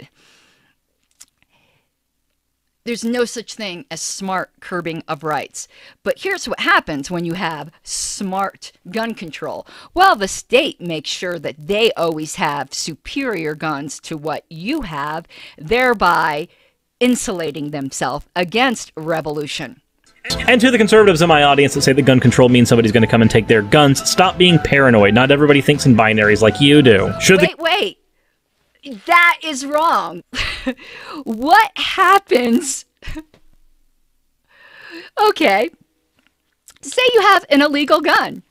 There's no such thing as smart curbing of rights. But here's what happens when you have smart gun control. Well, the state makes sure that they always have superior guns to what you have, thereby insulating themselves against revolution. And to the conservatives in my audience that say that gun control means somebody's going to come and take their guns, stop being paranoid. Not everybody thinks in binaries like you do. Wait. That is wrong. What happens? Okay. Say you have an illegal gun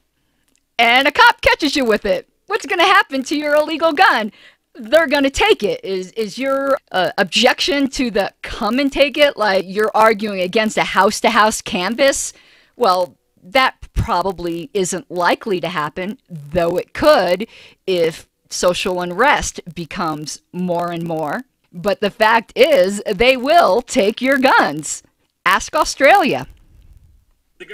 and a cop catches you with it. What's going to happen to your illegal gun? They're going to take it. Is your objection to the come and take it like you're arguing against a house-to-house canvass? Well, that probably isn't likely to happen, though it could if social unrest becomes more and more. But the fact is, they will take your guns. Ask Australia.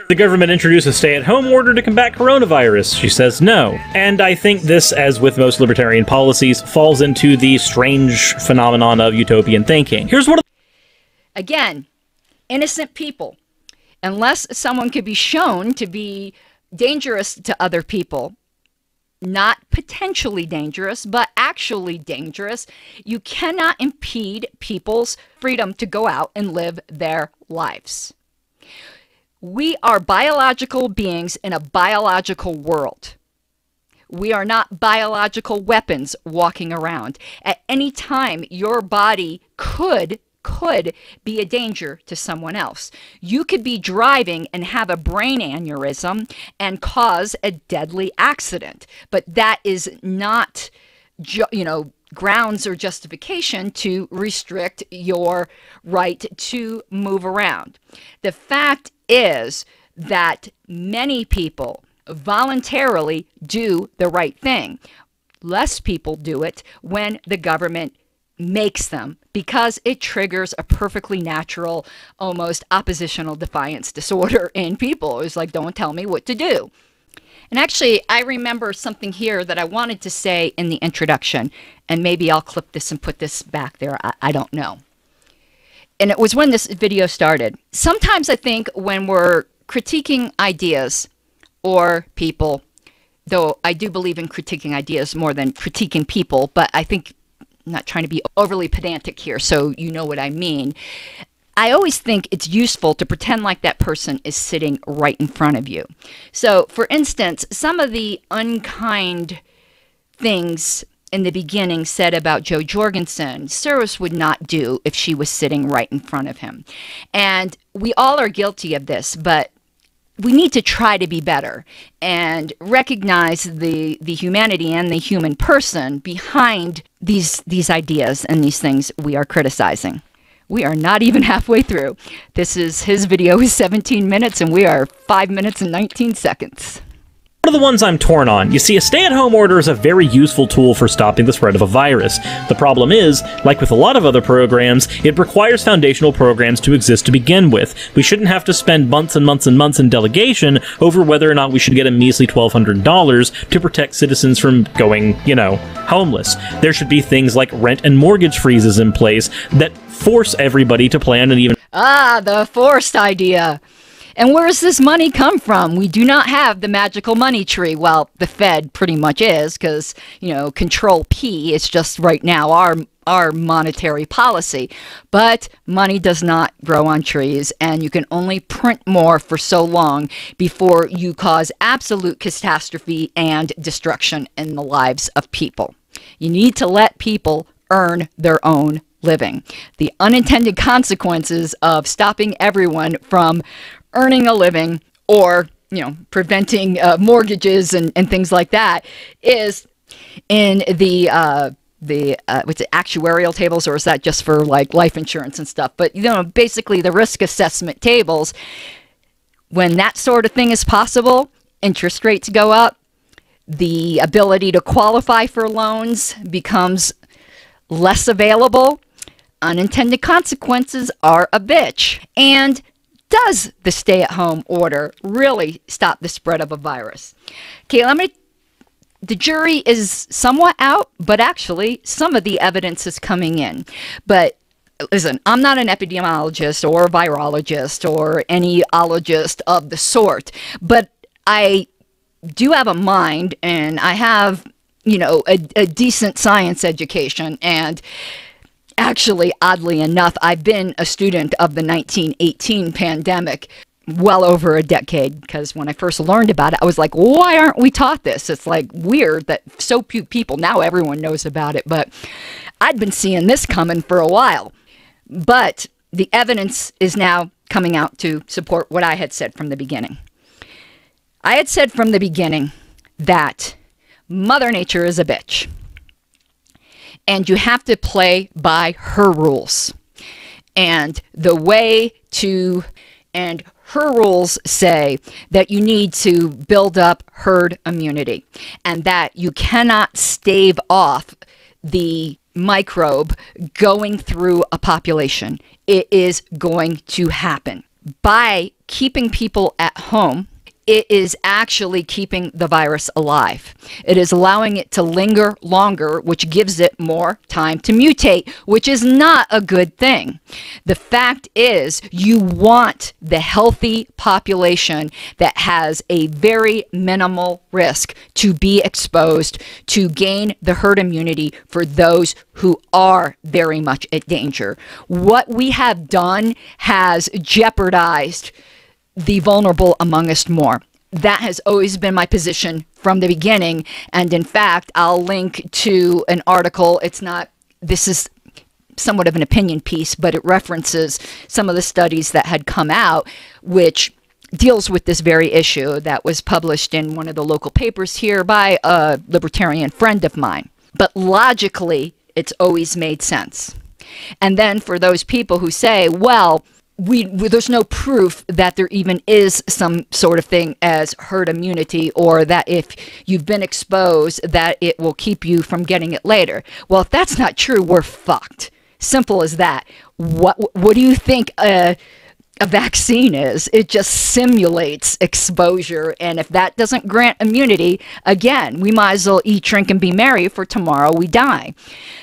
The government introduced a stay-at-home order to combat coronavirus. She says no. And I think this, as with most libertarian policies, falls into the strange phenomenon of utopian thinking. Here's one of Again, innocent people. Unless someone could be shown to be dangerous to other people, not potentially dangerous, but actually dangerous. You cannot impede people's freedom to go out and live their lives. We are biological beings in a biological world. We are not biological weapons walking around. At any time, your body could be a danger to someone else. You could be driving and have a brain aneurysm and cause a deadly accident. But that is not, grounds or justification to restrict your right to move around. The fact is that many people voluntarily do the right thing. Less people do it when the government makes them, because it triggers a perfectly natural, almost oppositional defiance disorder in people. It's like, don't tell me what to do. And actually, I remember something here that I wanted to say in the introduction, and maybe I'll clip this and put this back there. I don't know. And it was when this video started. Sometimes I think when we're critiquing ideas or people, though I do believe in critiquing ideas more than critiquing people, but I think, I'm not trying to be overly pedantic here, so you know what I mean. I always think it's useful to pretend like that person is sitting right in front of you. So, for instance, some of the unkind things in the beginning said about Jo Jorgensen, Suris would not do if she was sitting right in front of him. And we all are guilty of this, but we need to try to be better and recognize the humanity and the human person behind these ideas and these things we are criticizing. We are not even halfway through. His video is 17 minutes and we are 5 minutes and 19 seconds. One of the ones I'm torn on. You see, a stay-at-home order is a very useful tool for stopping the spread of a virus. The problem is, like with a lot of other programs, it requires foundational programs to exist to begin with. We shouldn't have to spend months and months and months in delegation over whether or not we should get a measly $1,200 to protect citizens from going, homeless. There should be things like rent and mortgage freezes in place that force everybody to plan an even... Ah, the forced idea. And where does this money come from? We do not have the magical money tree. Well, the Fed pretty much is, because, Control P is just right now our monetary policy. But money does not grow on trees, and you can only print more for so long before you cause absolute catastrophe and destruction in the lives of people. You need to let people earn their own living. The unintended consequences of stopping everyone from earning a living or, preventing mortgages and things like that is in the what's it, actuarial tables, or is that just for like life insurance and stuff? But, basically the risk assessment tables, when that sort of thing is possible, interest rates go up, the ability to qualify for loans becomes less available, unintended consequences are a bitch. And does the stay-at-home order really stop the spread of a virus? Okay, the jury is somewhat out, but actually some of the evidence is coming in. But listen, I'm not an epidemiologist or a virologist or any ologist of the sort, but I do have a mind and I have, a decent science education. And actually, oddly enough, I've been a student of the 1918 pandemic well over a decade, because when I first learned about it, I was like, why aren't we taught this? It's like weird that so few people, now everyone knows about it, but I'd been seeing this coming for a while. But the evidence is now coming out to support what I had said from the beginning. I had said from the beginning that Mother Nature is a bitch. And you have to play by her rules. And her rules say that you need to build up herd immunity, and that you cannot stave off the microbe going through a population. It is going to happen. By keeping people at home, it is actually keeping the virus alive. It is allowing it to linger longer, which gives it more time to mutate, which is not a good thing. The fact is, you want the healthy population that has a very minimal risk to be exposed, to gain the herd immunity for those who are very much at danger. What we have done has jeopardized the vulnerable among us more. That has always been my position from the beginning. And in fact, I'll link to an article. This is somewhat of an opinion piece, but it references some of the studies that had come out, which deals with this very issue, that was published in one of the local papers here by a libertarian friend of mine. But logically, it's always made sense. And then for those people who say, well, there's no proof that there even is some sort of thing as herd immunity, or that if you've been exposed that it will keep you from getting it later. Well, if that's not true, we're fucked. Simple as that. What do you think a vaccine is? It just simulates exposure, and if that doesn't grant immunity, again, we might as well eat, drink, and be merry, for tomorrow we die.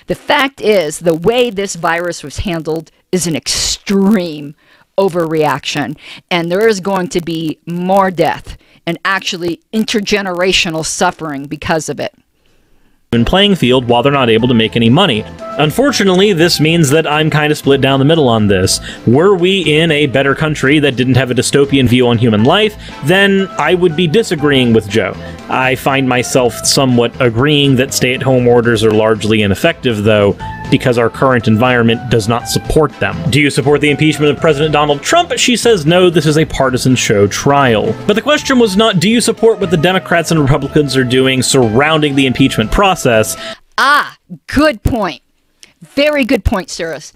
The fact is, the way this virus was handled is an extreme overreaction, and there is going to be more death and actually intergenerational suffering because of it. Playing field while they're not able to make any money. Unfortunately, this means that I'm kind of split down the middle on this. Were we in a better country that didn't have a dystopian view on human life, then I would be disagreeing with Joe. I find myself somewhat agreeing that stay-at-home orders are largely ineffective, though, because our current environment does not support them. Do you support the impeachment of President Donald Trump? She says no, this is a partisan show trial. But the question was not, do you support what the Democrats and Republicans are doing surrounding the impeachment process? Ah, good point. Very good point, Suris.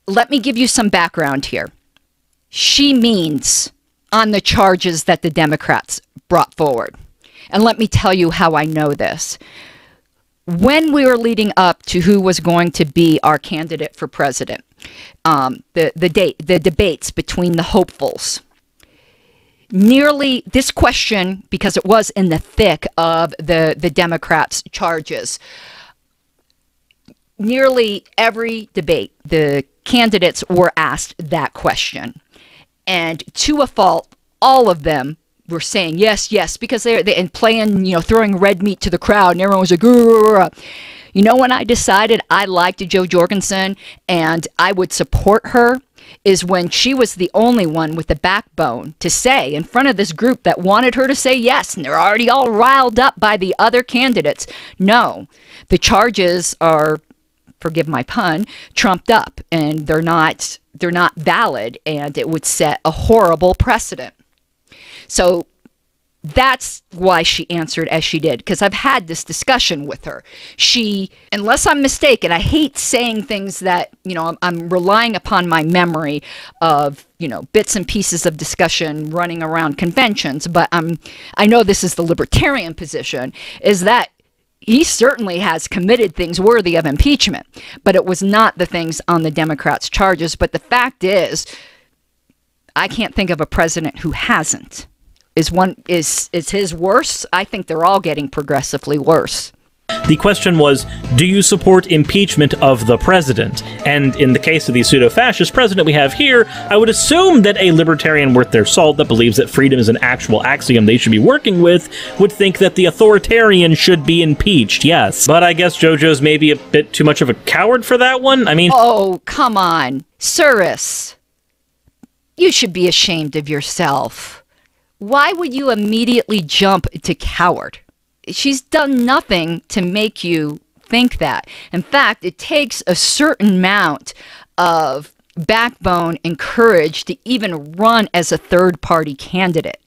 Let me give you some background here. She means on the charges that the Democrats brought forward. And let me tell you how I know this. When we were leading up to who was going to be our candidate for president, the debates between the hopefuls, nearly this question, because it was in the thick of the Democrats' charges, nearly every debate, the candidates were asked that question. And to a fault, all of them were saying yes, yes, because they're and playing, throwing red meat to the crowd, and everyone was like, "Grr." When I decided I liked Jo Jorgensen and I would support her, is when she was the only one with the backbone to say in front of this group that wanted her to say yes, and they're already all riled up by the other candidates. No, the charges are, forgive my pun, trumped up, and they're not valid, and it would set a horrible precedent. So that's why she answered as she did, because I've had this discussion with her. She, unless I'm mistaken, I hate saying things that, I'm relying upon my memory of, bits and pieces of discussion running around conventions, but I know this is the libertarian position, is that he certainly has committed things worthy of impeachment, but it was not the things on the Democrats' charges. But the fact is, I can't think of a president who hasn't. Is his worse? I think they're all getting progressively worse. The question was, do you support impeachment of the president? And in the case of the pseudo-fascist president we have here, I would assume that a libertarian worth their salt that believes that freedom is an actual axiom they should be working with would think that the authoritarian should be impeached, yes. But I guess JoJo's maybe a bit too much of a coward for that one? I mean... Oh, come on. Suris, you should be ashamed of yourself. Why would you immediately jump to coward? She's done nothing to make you think that. In fact, it takes a certain amount of backbone and courage to even run as a third-party candidate.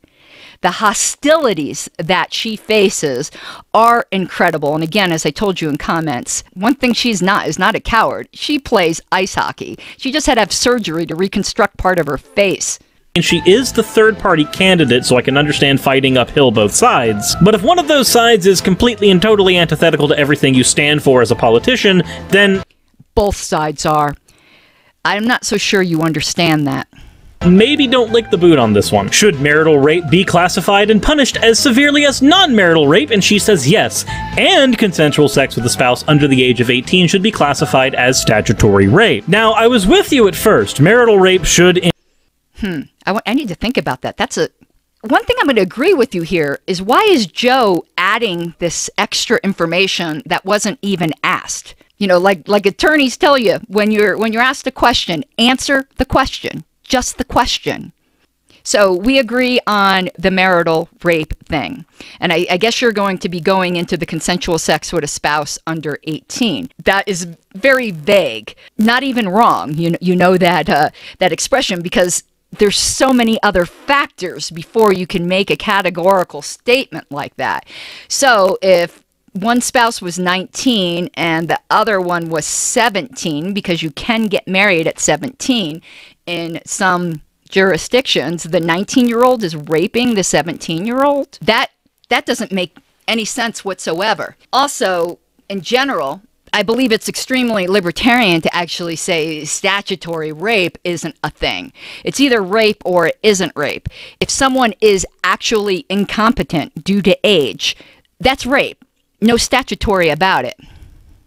The hostilities that she faces are incredible. And again, as I told you in comments, one thing she's not is not a coward. She plays ice hockey. She just had to have surgery to reconstruct part of her face. And she is the third-party candidate, so I can understand fighting uphill both sides. But if one of those sides is completely and totally antithetical to everything you stand for as a politician, then... Both sides are. I'm not so sure you understand that. maybe don't lick the boot on this one. Should marital rape be classified and punished as severely as non-marital rape? And she says yes. And consensual sex with a spouse under the age of 18 should be classified as statutory rape. Now, I was with you at first. Marital rape should... I need to think about that. One thing I'm going to agree with you here is, why is Joe adding this extra information that wasn't even asked? You know, like attorneys tell you, when you're asked a question, answer the question. Just the question. So we agree on the marital rape thing. And I guess you're going to be going into the consensual sex with a spouse under 18. That is very vague. Not even wrong. You know that expression, because there's so many other factors before you can make a categorical statement like that. So if one spouse was 19 and the other one was 17, because you can get married at 17 in some jurisdictions, the 19-year-old is raping the 17-year-old. That doesn't make any sense whatsoever. Also, in general, I believe it's extremely libertarian to actually say statutory rape isn't a thing. It's either rape or it isn't rape. If someone is actually incompetent due to age, that's rape. No statutory about it.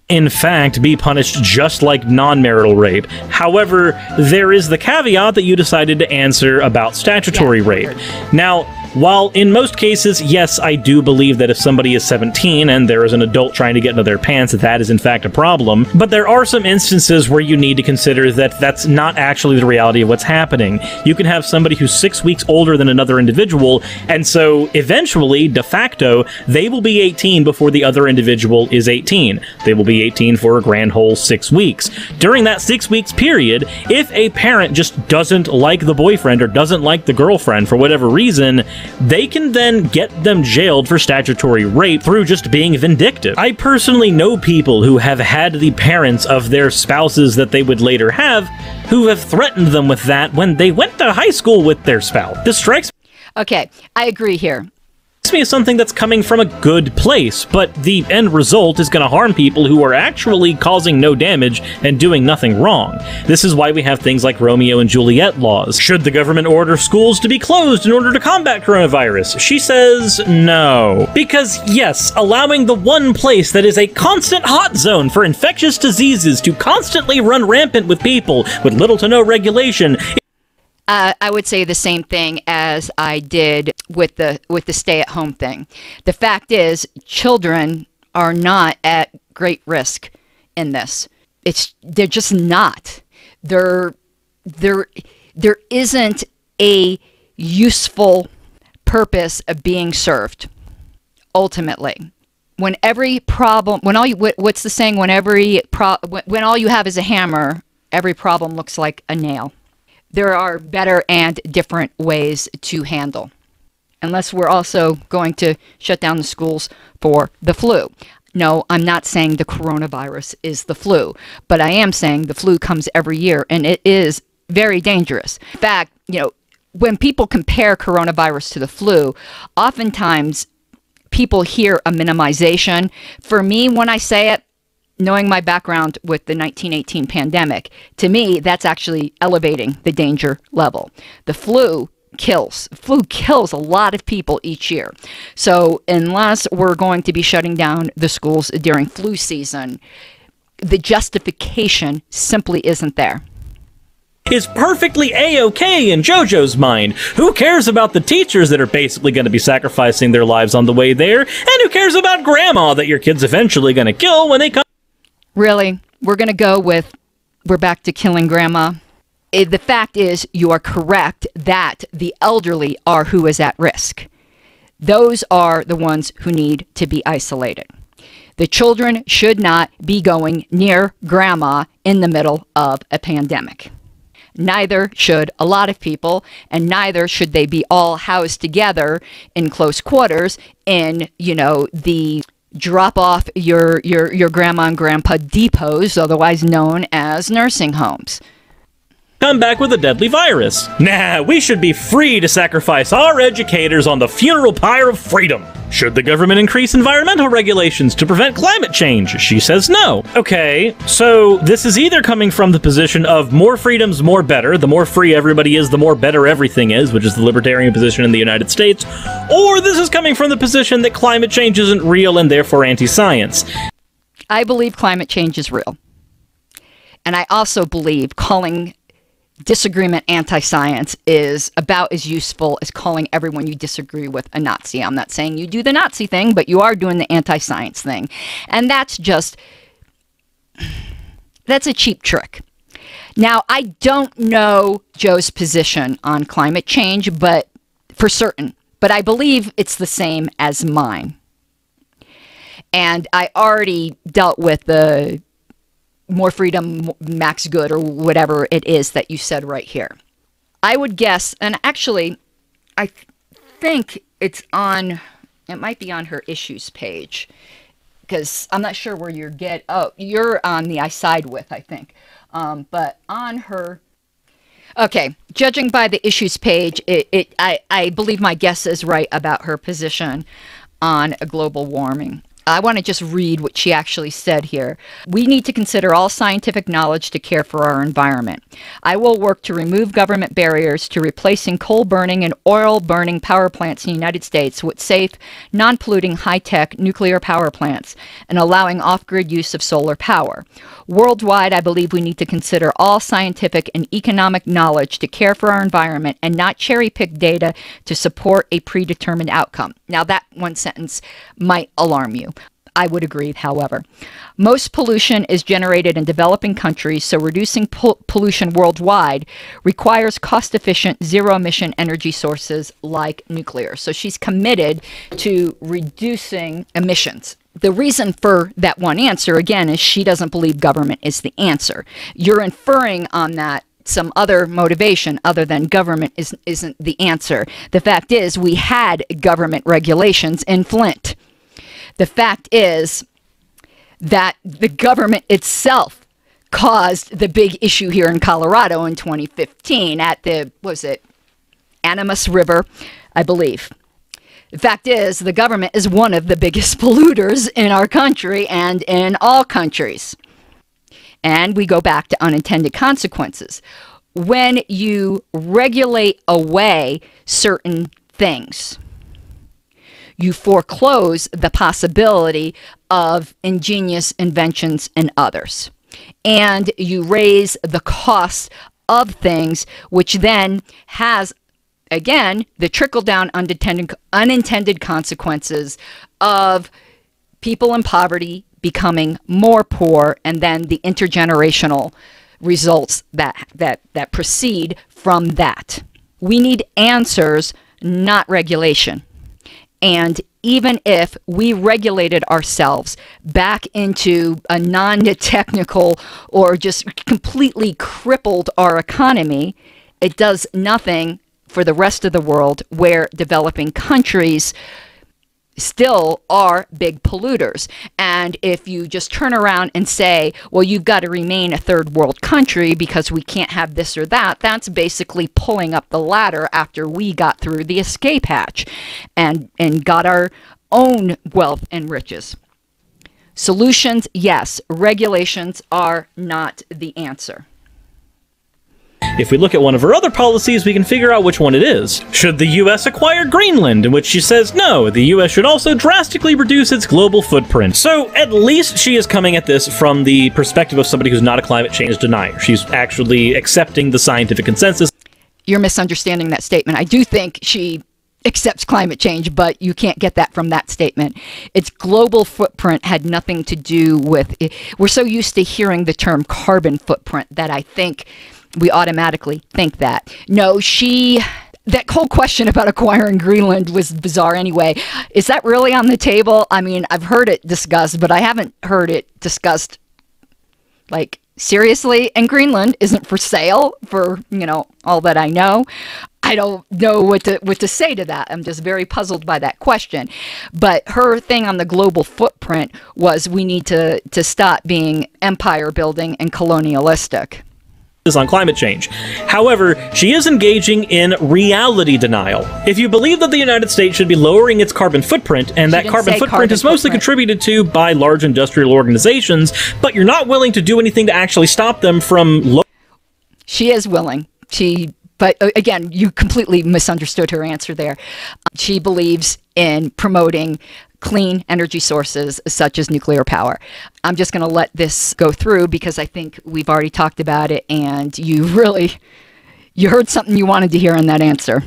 In fact, be punished just like non-marital rape. However, there is the caveat that you decided to answer about statutory rape. Now, while in most cases, yes, I do believe that if somebody is 17 and there is an adult trying to get into their pants, that is in fact a problem. But there are some instances where you need to consider that that's not actually the reality of what's happening. You can have somebody who's 6 weeks older than another individual, and so eventually, de facto, they will be 18 before the other individual is 18. They will be 18 for a grand whole 6 weeks. During that 6 weeks period, if a parent just doesn't like the boyfriend or doesn't like the girlfriend for whatever reason, they can then get them jailed for statutory rape through just being vindictive. I personally know people who have had the parents of their spouses that they would later have who have threatened them with that when they went to high school with their spouse. This strikes Okay, I agree here. me as something that's coming from a good place, but the end result is going to harm people who are actually causing no damage and doing nothing wrong. This is why we have things like Romeo and Juliet laws. Should the government order schools to be closed in order to combat coronavirus? She says no. Because yes, allowing the one place that is a constant hot zone for infectious diseases to constantly run rampant with people with little to no regulation. I would say the same thing as I did with the stay-at-home thing. The fact is, children are not at great risk in this. They're just not. There isn't a useful purpose of being served. Ultimately, when every problem, what's the saying? When all you have is a hammer, every problem looks like a nail. There are better and different ways to handle. Unless we're also going to shut down the schools for the flu. No, I'm not saying the coronavirus is the flu, but I am saying the flu comes every year and it is very dangerous. In fact, when people compare coronavirus to the flu, oftentimes people hear a minimization. For me, when I say it, knowing my background with the 1918 pandemic, to me, that's actually elevating the danger level. The flu kills. Flu kills a lot of people each year. So unless we're going to be shutting down the schools during flu season, the justification simply isn't there. Is perfectly A-okay in JoJo's mind. Who cares about the teachers that are basically going to be sacrificing their lives on the way there? And who cares about grandma that your kid's eventually going to kill when they come? Really? We're going to go with, we're back to killing grandma? The fact is, you are correct that the elderly are who is at risk. Those are the ones who need to be isolated. The children should not be going near grandma in the middle of a pandemic. Neither should a lot of people, and neither should they be all housed together in close quarters in, the drop off your grandma and grandpa depots, otherwise known as nursing homes. Come back with a deadly virus. Nah, we should be free to sacrifice our educators on the funeral pyre of freedom. Should the government increase environmental regulations to prevent climate change? She says no. Okay, so this is either coming from the position of more freedom's more better, the more free everybody is, the more better everything is, which is the libertarian position in the United States, or this is coming from the position that climate change isn't real and therefore anti-science. I believe climate change is real. And I also believe calling disagreement anti-science is about as useful as calling everyone you disagree with a Nazi. I'm not saying you do the Nazi thing, but you are doing the anti-science thing. And that's a cheap trick. Now, I don't know Joe's position on climate change, but for certain, but I believe it's the same as mine. And I already dealt with the more freedom, max good, or whatever it is that you said right here. I would guess, and actually, I think it might be on her issues page, because I'm not sure where you're on the I side with, I think. But on her, okay, judging by the issues page, I believe my guess is right about her position on global warming. I want to just read what she actually said here. We need to consider all scientific knowledge to care for our environment. I will work to remove government barriers to replacing coal-burning and oil-burning power plants in the United States with safe, non-polluting, high-tech nuclear power plants and allowing off-grid use of solar power. Worldwide, I believe we need to consider all scientific and economic knowledge to care for our environment and not cherry-pick data to support a predetermined outcome. Now, that one sentence might alarm you. I would agree, however. Most pollution is generated in developing countries, so reducing pollution worldwide requires cost-efficient, zero-emission energy sources like nuclear. So she's committed to reducing emissions. The reason for that one answer, again, is she doesn't believe government is the answer. You're inferring on that some other motivation other than government isn't the answer. The fact is, we had government regulations in Flint. The fact is that the government itself caused the big issue here in Colorado in 2015 at the, Animas River, I believe. The fact is, the government is one of the biggest polluters in our country and in all countries. And we go back to unintended consequences. When you regulate away certain things, you foreclose the possibility of ingenious inventions in others. And you raise the cost of things, which then has, again, the trickle-down unintended consequences of people in poverty becoming more poor, and then the intergenerational results that proceed from that. We need answers, not regulation. And even if we regulated ourselves back into a non-technical or just completely crippled our economy, it does nothing for the rest of the world where developing countries still are big polluters. And if you just turn around and say, well, you've got to remain a third world country because we can't have this or that, that's basically pulling up the ladder after we got through the escape hatch and got our own wealth and riches. Solutions, yes. Regulations are not the answer. If we look at one of her other policies, we can figure out which one it is. Should the US acquire Greenland? In which she says no, the US should also drastically reduce its global footprint. So at least she is coming at this from the perspective of somebody who's not a climate change denier. She's actually accepting the scientific consensus. You're misunderstanding that statement. I do think she accepts climate change, but you can't get that from that statement. Its global footprint had nothing to do with it. We're so used to hearing the term carbon footprint that I think we automatically think that. No, that whole question about acquiring Greenland was bizarre anyway. Is that really on the table? I mean, I've heard it discussed, but I haven't heard it discussed, like, seriously. And Greenland isn't for sale for, all that I know. I don't know what to say to that. I'm just very puzzled by that question. But her thing on the global footprint was we need to stop being empire building and colonialistic. on climate change. However, she is engaging in reality denial. If you believe that the United States should be lowering its carbon footprint, and that carbon footprint is mostly contributed to by large industrial organizations, but you're not willing to do anything to actually stop them from She is willing. But again, you completely misunderstood her answer there. She believes in promoting clean energy sources such as nuclear power. I'm just going to let this go through because I think we've already talked about it, and you heard something you wanted to hear in that answer.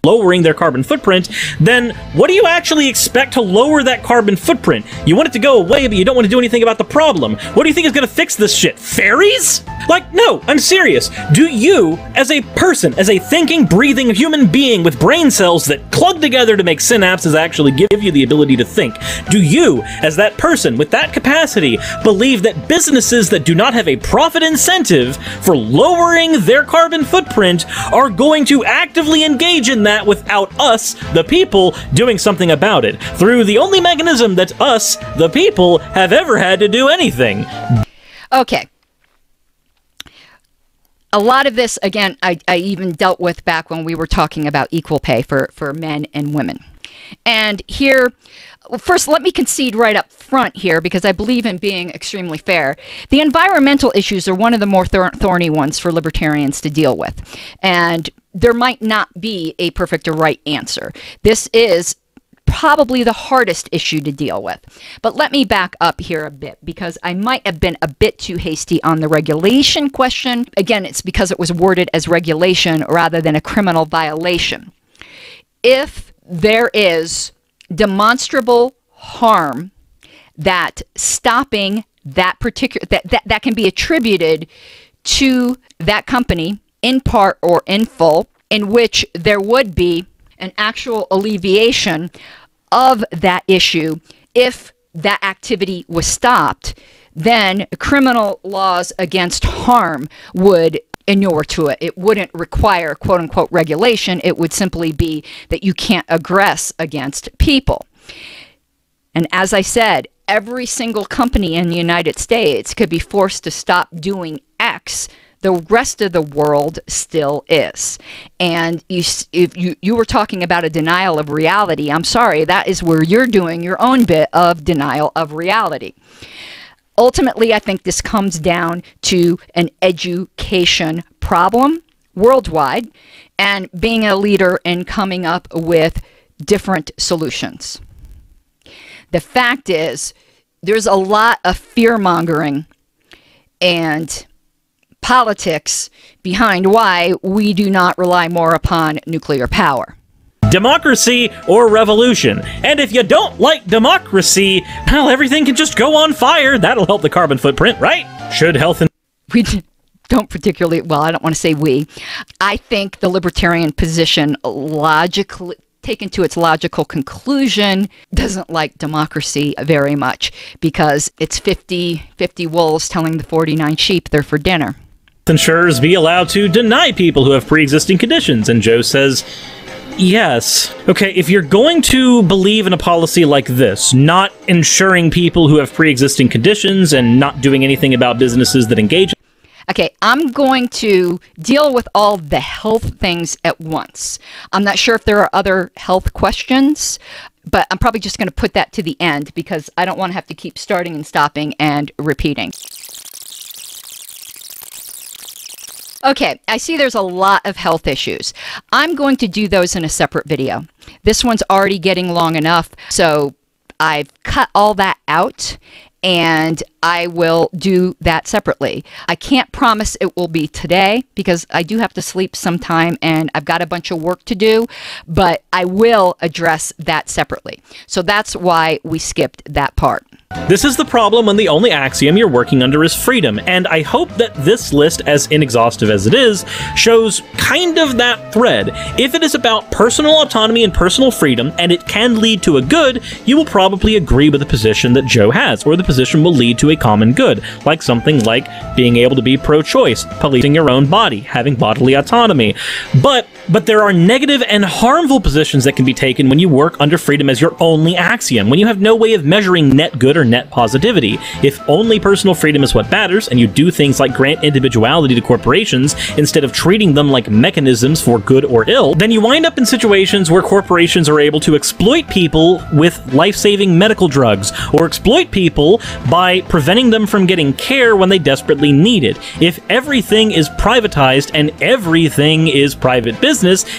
Lowering their carbon footprint, then what do you actually expect to lower that carbon footprint? You want it to go away, but you don't want to do anything about the problem. What do you think is going to fix this shit? Fairies? Like, no, I'm serious. Do you, as a person, as a thinking, breathing human being with brain cells that plug together to make synapses actually give you the ability to think, do you, as that person with that capacity, believe that businesses that do not have a profit incentive for lowering their carbon footprint are going to actively engage in that without us, the people, doing something about it, through the only mechanism that us, the people, have ever had to do anything? Okay. A lot of this, again, I even dealt with back when we were talking about equal pay for men and women. And here, well, first, let me concede right up front here, because I believe in being extremely fair. The environmental issues are one of the more thorny ones for libertarians to deal with. And there might not be a perfect or right answer. This is probably the hardest issue to deal with. But let me back up here a bit, because I might have been a bit too hasty on the regulation question. Again, it's because it was worded as regulation rather than a criminal violation. If there is demonstrable harm that stopping that particular, that can be attributed to that company in part or in full, in which there would be an actual alleviation of that issue if that activity was stopped, then criminal laws against harm would inure to it. It wouldn't require quote-unquote regulation. It would simply be that you can't aggress against people. And as I said, every single company in the United States could be forced to stop doing X. The rest of the world still is. And if you were talking about a denial of reality, I'm sorry, that is where you're doing your own bit of denial of reality. Ultimately, I think this comes down to an education problem worldwide and being a leader and coming up with different solutions. The fact is, there's a lot of fear-mongering and politics behind why we do not rely more upon nuclear power. Democracy or revolution. And if you don't like democracy, well, everything can just go on fire. That'll help the carbon footprint, right? Should health and... We don't particularly, well, I don't want to say we. I think the libertarian position, logically taken to its logical conclusion, doesn't like democracy very much, because it's 50 wolves telling the 49 sheep they're for dinner. Insurers be allowed to deny people who have pre-existing conditions, and Joe says, yes. Okay, if you're going to believe in a policy like this, not insuring people who have pre-existing conditions and not doing anything about businesses that engage... Okay, I'm going to deal with all the health things at once. I'm not sure if there are other health questions, but I'm probably just going to put that to the end because I don't want to have to keep starting and stopping and repeating. Okay, I see there's a lot of health issues. I'm going to do those in a separate video. This one's already getting long enough, so I've cut all that out, and I will do that separately. I can't promise it will be today because I do have to sleep sometime and I've got a bunch of work to do, but I will address that separately. So that's why we skipped that part. This is the problem when the only axiom you're working under is freedom, and I hope that this list, as inexhaustive as it is, shows kind of that thread. If it is about personal autonomy and personal freedom, and it can lead to a good, you will probably agree with the position that Joe has, or the position will lead to a common good, like something like being able to be pro-choice, policing your own body, having bodily autonomy. But But there are negative and harmful positions that can be taken when you work under freedom as your only axiom, when you have no way of measuring net good or net positivity. If only personal freedom is what matters, and you do things like grant individuality to corporations instead of treating them like mechanisms for good or ill, then you wind up in situations where corporations are able to exploit people with life-saving medical drugs, or exploit people by preventing them from getting care when they desperately need it. If everything is privatized and everything is private business,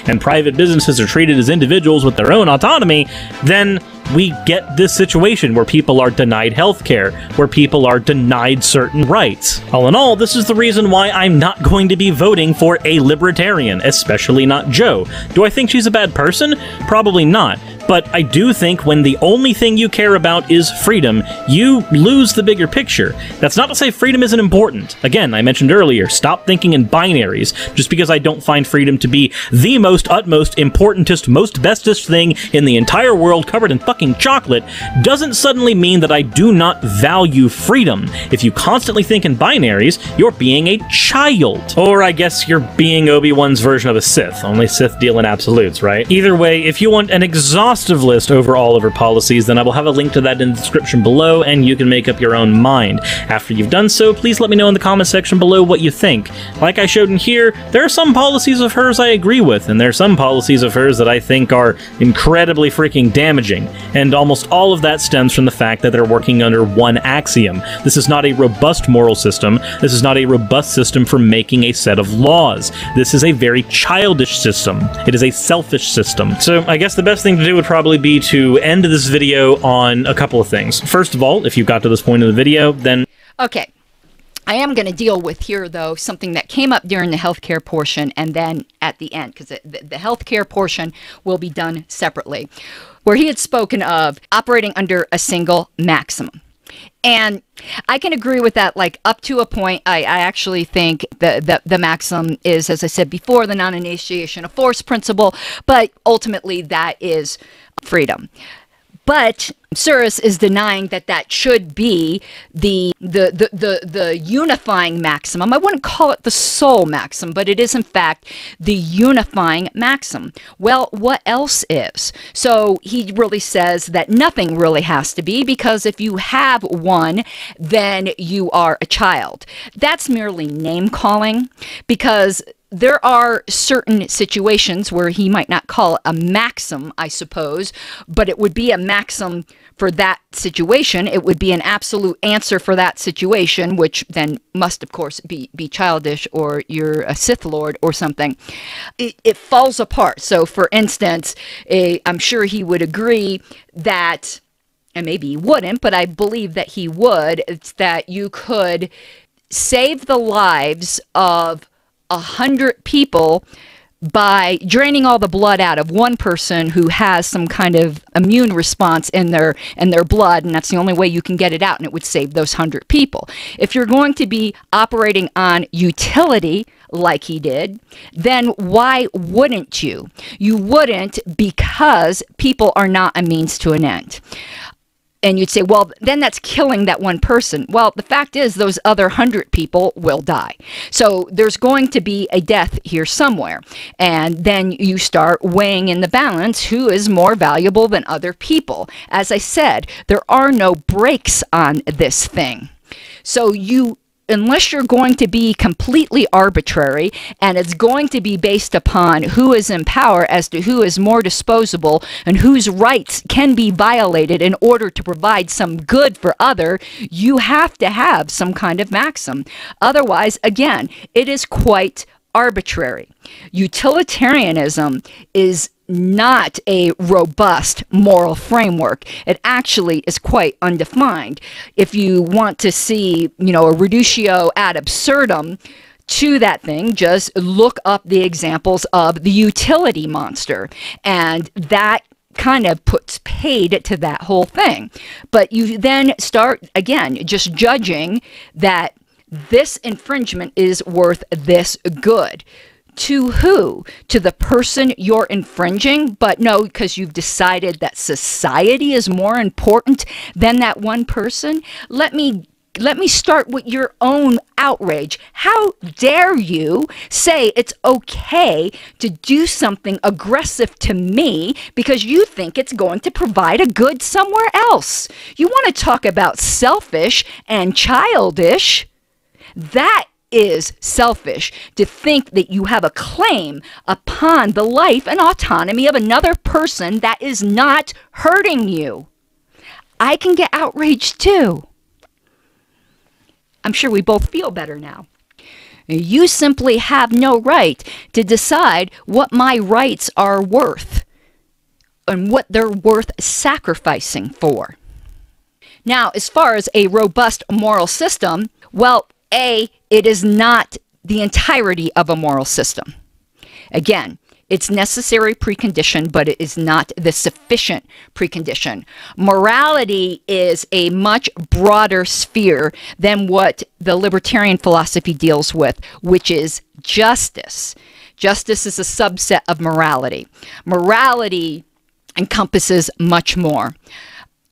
and private businesses are treated as individuals with their own autonomy, then we get this situation where people are denied healthcare, where people are denied certain rights. All in all, this is the reason why I'm not going to be voting for a libertarian, especially not Jo. Do I think she's a bad person? Probably not. But I do think when the only thing you care about is freedom, you lose the bigger picture. That's not to say freedom isn't important. Again, I mentioned earlier, stop thinking in binaries. Just because I don't find freedom to be the most, utmost, importantest, most bestest thing in the entire world covered in fucking chocolate, doesn't suddenly mean that I do not value freedom. If you constantly think in binaries, you're being a child. Or I guess you're being Obi-Wan's version of a Sith. Only Sith deal in absolutes, right? Either way, if you want an exhaustive list over all of her policies, then I will have a link to that in the description below, and you can make up your own mind. After you've done so, please let me know in the comment section below what you think. Like I showed in here, there are some policies of hers I agree with, and there are some policies of hers that I think are incredibly freaking damaging, and almost all of that stems from the fact that they're working under one axiom. This is not a robust moral system. This is not a robust system for making a set of laws. This is a very childish system. It is a selfish system. So I guess the best thing to do would probably be to end this video on a couple of things. First of all, if you've got to this point in the video, then... Okay. I am going to deal with here, though, something that came up during the healthcare portion and then at the end, because the healthcare portion will be done separately, where he had spoken of operating under a single maximum. And I can agree with that, like, up to a point. I actually think the maxim is, as I said before, the non-initiation of force principle, but ultimately that is freedom. But Suris is denying that that should be the unifying maximum. I wouldn't call it the sole maxim, but it is in fact the unifying maxim. Well, what else is? So he really says that nothing really has to be, because if you have one, then you are a child. That's merely name calling, because there are certain situations where he might not call it a maxim, I suppose, but it would be a maxim for that situation. It would be an absolute answer for that situation, which then must, of course, be childish, or you're a Sith Lord or something. It falls apart. So, for instance, I'm sure he would agree that, and maybe he wouldn't, but I believe that he would, it's that you could save the lives of 100 people by draining all the blood out of one person who has some kind of immune response in their blood, and that's the only way you can get it out, and it would save those 100 people. If you're going to be operating on utility like he did, then why wouldn't you? You wouldn't, because people are not a means to an end. And you'd say, well, then that's killing that one person. Well, the fact is those other 100 people will die. So there's going to be a death here somewhere. And then you start weighing in the balance who is more valuable than other people. As I said, there are no brakes on this thing. So unless you're going to be completely arbitrary, and it's going to be based upon who is in power as to who is more disposable and whose rights can be violated in order to provide some good for other, you have to have some kind of maxim. Otherwise, again, it is quite arbitrary. Utilitarianism is not a robust moral framework. It actually is quite undefined. If you want to see, a reductio ad absurdum to that thing, just look up the examples of the utility monster, and that kind of puts paid to that whole thing. But you then start, again, just judging that this infringement is worth this good. To who? To the person you're infringing? But no, because you've decided that society is more important than that one person? Let me let me start with your own outrage. How dare you say it's okay to do something aggressive to me because you think it's going to provide a good somewhere else? You want to talk about selfish and childish? That is selfish, to think that you have a claim upon the life and autonomy of another person that is not hurting you. I can get outraged too. I'm sure we both feel better now. You simply have no right to decide what my rights are worth and what they're worth sacrificing for. Now, as far as a robust moral system, well, A, it is not the entirety of a moral system. Again, it's necessary precondition, but it is not the sufficient precondition. Morality is a much broader sphere than what the libertarian philosophy deals with, which is justice. Justice is a subset of morality. Morality encompasses much more.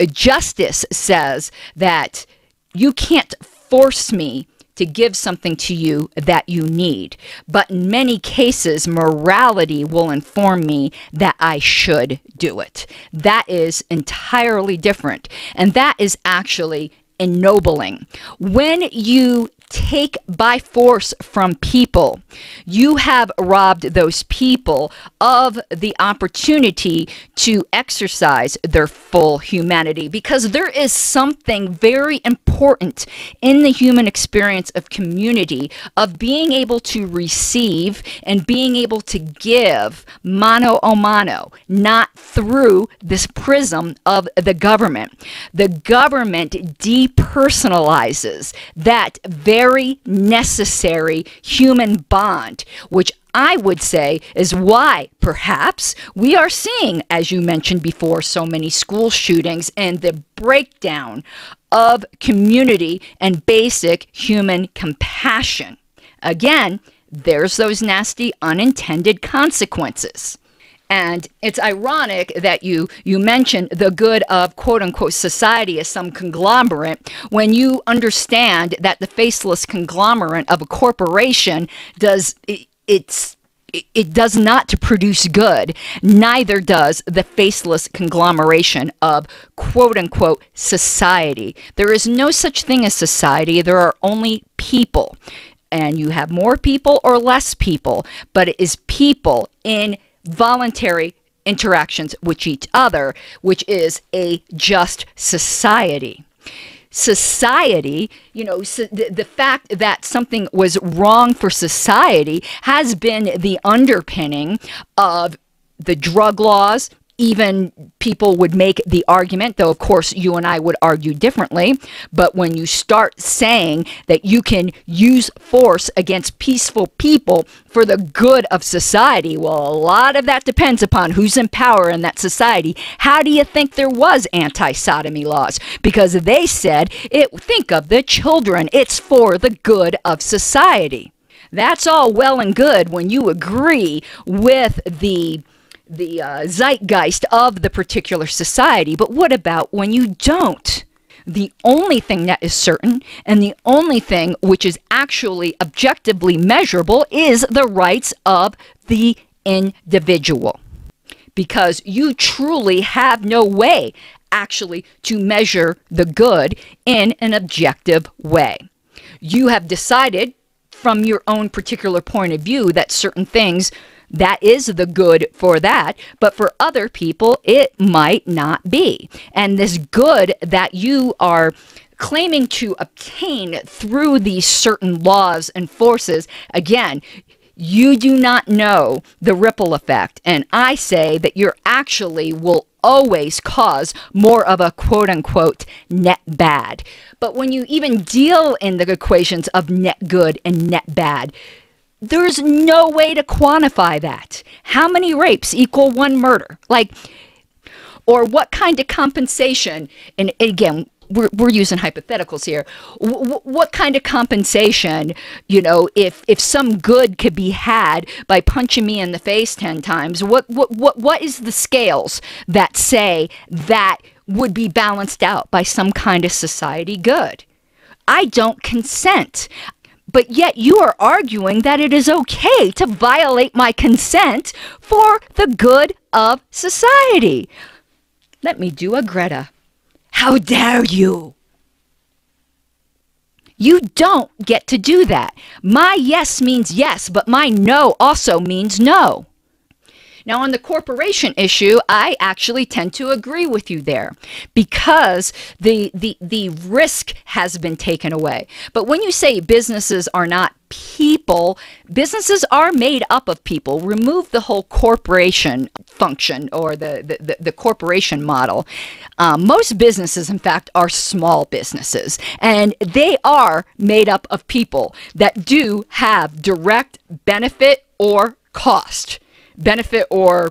Justice says that you can't force me to give something to you that you need. But in many cases, morality will inform me that I should do it. That is entirely different. And that is actually ennobling. When you take by force from people, you have robbed those people of the opportunity to exercise their full humanity, because there is something very important in the human experience of community, of being able to receive and being able to give mano a mano, not through this prism of the government. The government depersonalizes that very necessary human bond, which I would say is why perhaps we are seeing, as you mentioned before, so many school shootings and the breakdown of community and basic human compassion. Again, there's those nasty unintended consequences. And it's ironic that you mention the good of quote-unquote society as some conglomerate when you understand that the faceless conglomerate of a corporation does not to produce good. Neither does the faceless conglomeration of quote-unquote society. There is no such thing as society. There are only people. And you have more people or less people, but it is people in voluntary interactions with each other, which is a just society. Society, the fact that something was wrong for society has been the underpinning of the drug laws. Even people would make the argument, though of course you and I would argue differently, but when you start saying that you can use force against peaceful people for the good of society, well, a lot of that depends upon who's in power in that society. How do you think there was anti-sodomy laws? Because they said, think of the children, it's for the good of society. That's all well and good when you agree with the zeitgeist of the particular society, but what about when you don't? The only thing that is certain, and the only thing which is actually objectively measurable, is the rights of the individual. Because you truly have no way actually to measure the good in an objective way. You have decided from your own particular point of view that certain things, that is the good for that, but for other people, it might not be. And this good that you are claiming to obtain through these certain laws and forces, again, you do not know the ripple effect. And I say that you actually will always cause more of a quote-unquote net bad. But when you even deal in the equations of net good and net bad, there's no way to quantify that. How many rapes equal one murder? Or what kind of compensation, and again, we're using hypotheticals here. What kind of compensation, if some good could be had by punching me in the face 10 times, what is the scales that say that would be balanced out by some kind of society good? I don't consent. But yet you are arguing that it is okay to violate my consent for the good of society. Let me do a Greta. How dare you? You don't get to do that. My yes means yes, but my no also means no. Now, on the corporation issue, I actually tend to agree with you there because the risk has been taken away. But when you say businesses are not people, businesses are made up of people. Remove the whole corporation function or the corporation model. Most businesses, in fact, are small businesses, and they are made up of people that do have direct benefit or cost. Benefit or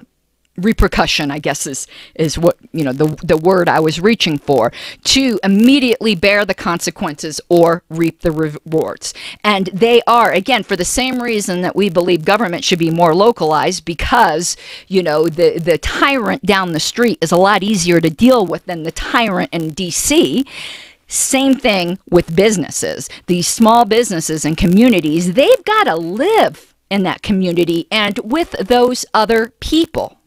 repercussion, I guess, is what, you know, the word I was reaching for, to immediately bear the consequences or reap the rewards. And they are, again, for the same reason that we believe government should be more localized, because, you know, the tyrant down the street is a lot easier to deal with than the tyrant in DC. Same thing with businesses. These small businesses and communities, they've got to live in that community and with those other people.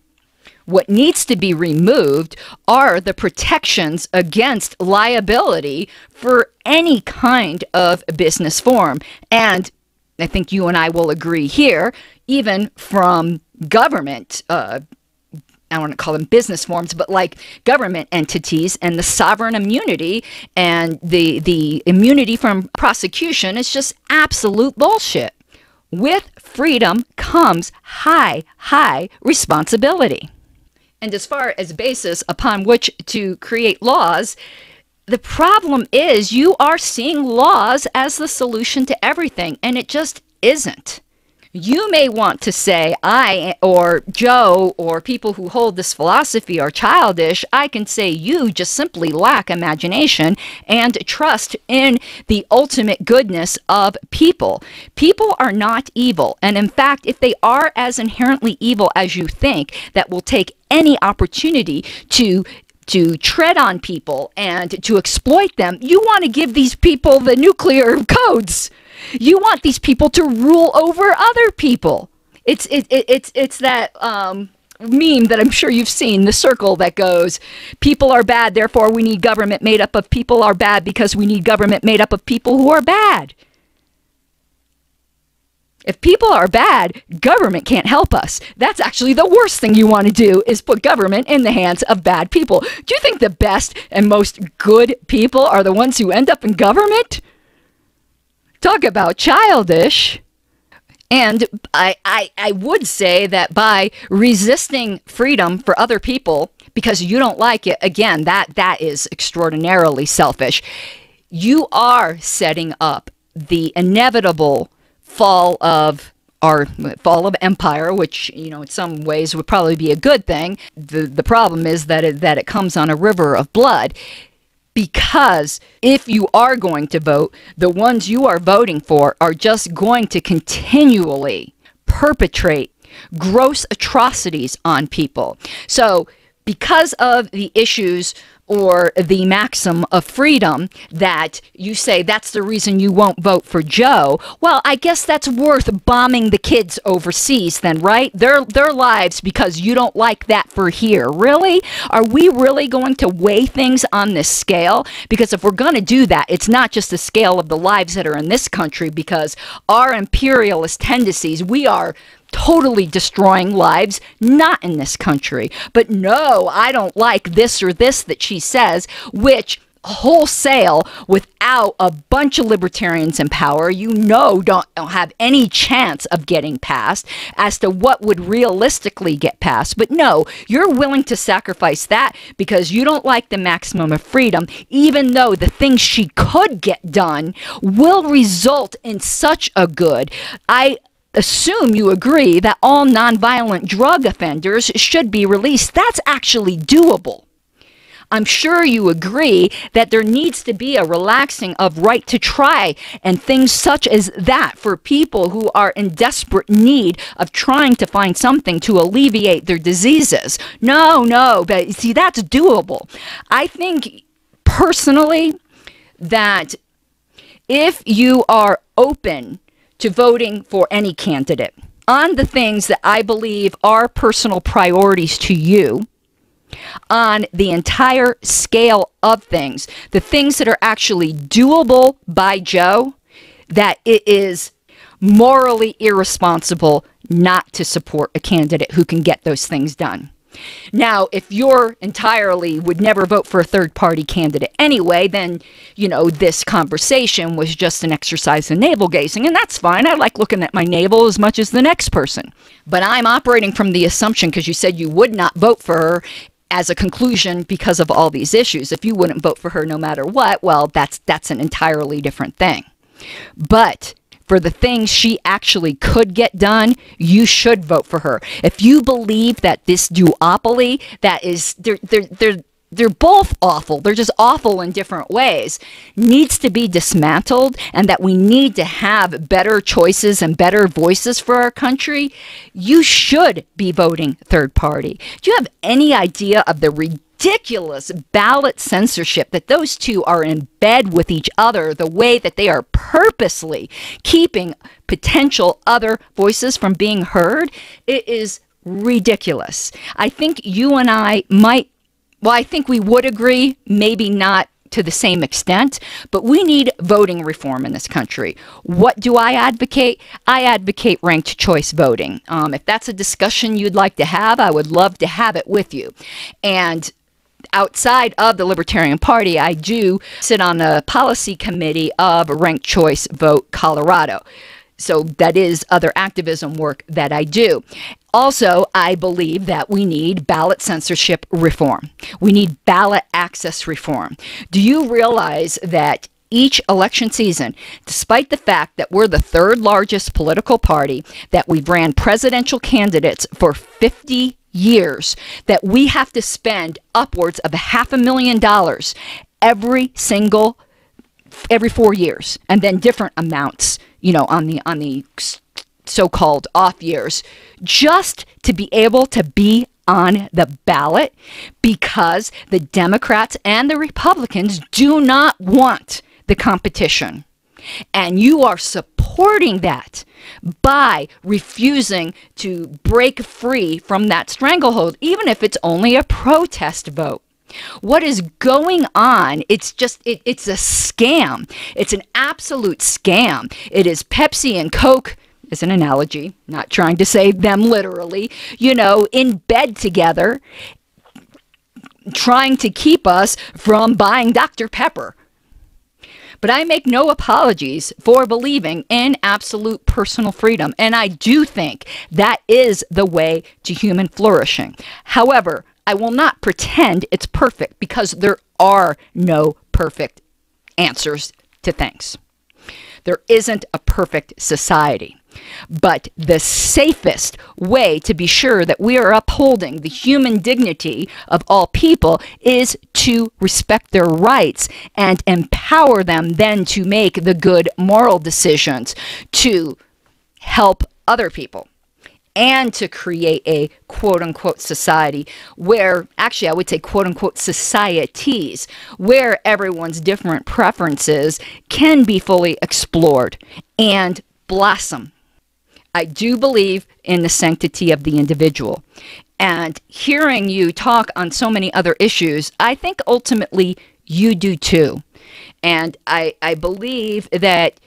What needs to be removed are the protections against liability for any kind of business form. And I think you and I will agree here, even from government, I don't want to call them business forms, but like government entities, and the sovereign immunity and the immunity from prosecution is just absolute bullshit. With freedom comes high responsibility. And as far as basis upon which to create laws, the problem is you are seeing laws as the solution to everything, and it just isn't. You may want to say, I or Joe or people who hold this philosophy are childish. I can say you just simply lack imagination and trust in the ultimate goodness of people. People are not evil. And in fact, if they are as inherently evil as you think, that will take any opportunity to tread on people and to exploit them, you want to give these people the nuclear codes. You want these people to rule over other people. It's that meme that I'm sure you've seen, the circle that goes, people are bad, therefore we need government made up of people are bad because we need government made up of people who are bad. If people are bad, government can't help us. That's actually the worst thing you want to do, is put government in the hands of bad people. Do you think the best and most good people are the ones who end up in government? Talk about childish. And I would say that by resisting freedom for other people because you don't like it, again, that is extraordinarily selfish. You are setting up the inevitable fall of empire, which, you know, in some ways would probably be a good thing. The problem is that it comes on a river of blood. Because if you are going to vote, the ones you are voting for are just going to continually perpetrate gross atrocities on people. So because of the issues or the maxim of freedom that you say that's the reason you won't vote for Joe, well, I guess that's worth bombing the kids overseas then, right? Their lives because you don't like that for here. Really? Are we really going to weigh things on this scale? Because if we're going to do that, it's not just the scale of the lives that are in this country, because our imperialist tendencies, we are totally destroying lives not in this country. But no, I don't like this or this that she says, which wholesale, without a bunch of libertarians in power, you know, don't have any chance of getting passed as to what would realistically get passed. But no, you're willing to sacrifice that because you don't like the maximum of freedom, even though the things she could get done will result in such a good. I assume you agree that all nonviolent drug offenders should be released. That's actually doable. I'm sure you agree that there needs to be a relaxing of right to try and things such as that for people who are in desperate need of trying to find something to alleviate their diseases. No, but see, that's doable. I think personally that If you are open to voting for any candidate on the things that I believe are personal priorities to you, on the entire scale of things, the things that are actually doable by Joe, that it is morally irresponsible not to support a candidate who can get those things done. Now, if you're entirely would never vote for a third-party candidate anyway, then, you know, this conversation was just an exercise in navel-gazing, and that's fine. I like looking at my navel as much as the next person. But I'm operating from the assumption, because you said you would not vote for her, as a conclusion because of all these issues. If you wouldn't vote for her no matter what, well, that's an entirely different thing. But for the things she actually could get done, you should vote for her. If you believe that this duopoly, that is, they're both awful, they're just awful in different ways, needs to be dismantled, and that we need to have better choices and better voices for our country, you should be voting third party. Do you have any idea of the ridiculous ballot censorship that those two are in bed with each other, the way that they are purposely keeping potential other voices from being heard? It is ridiculous. I think you and I might, well, I think we would agree, maybe not to the same extent, but we need voting reform in this country. What do I advocate? I advocate ranked choice voting. If that's a discussion you'd like to have, I would love to have it with you. And outside of the Libertarian Party, I do sit on the policy committee of Ranked Choice Vote Colorado. So that is other activism work that I do. Also, I believe that we need ballot censorship reform. We need ballot access reform. Do you realize that each election season, despite the fact that we're the third largest political party, that we've ran presidential candidates for 50 years, that we have to spend upwards of $500,000 every 4 years, and then different amounts, you know, on the so-called off years, just to be able to be on the ballot, because the Democrats and the Republicans do not want the competition. And you are supporting that by refusing to break free from that stranglehold, even if it's only a protest vote. What is going on? It's just, it's a scam. It's an absolute scam. It is Pepsi and Coke, as an analogy, not trying to say them literally, you know, in bed together, trying to keep us from buying Dr. Pepper. But I make no apologies for believing in absolute personal freedom, and I do think that is the way to human flourishing. However, I will not pretend it's perfect, because there are no perfect answers to things. There isn't a perfect society. But the safest way to be sure that we are upholding the human dignity of all people is to respect their rights and empower them then to make the good moral decisions to help other people, and to create a quote-unquote society where, actually I would say quote-unquote societies, where everyone's different preferences can be fully explored and blossom. I do believe in the sanctity of the individual. And hearing you talk on so many other issues, I think ultimately you do too. And I believe that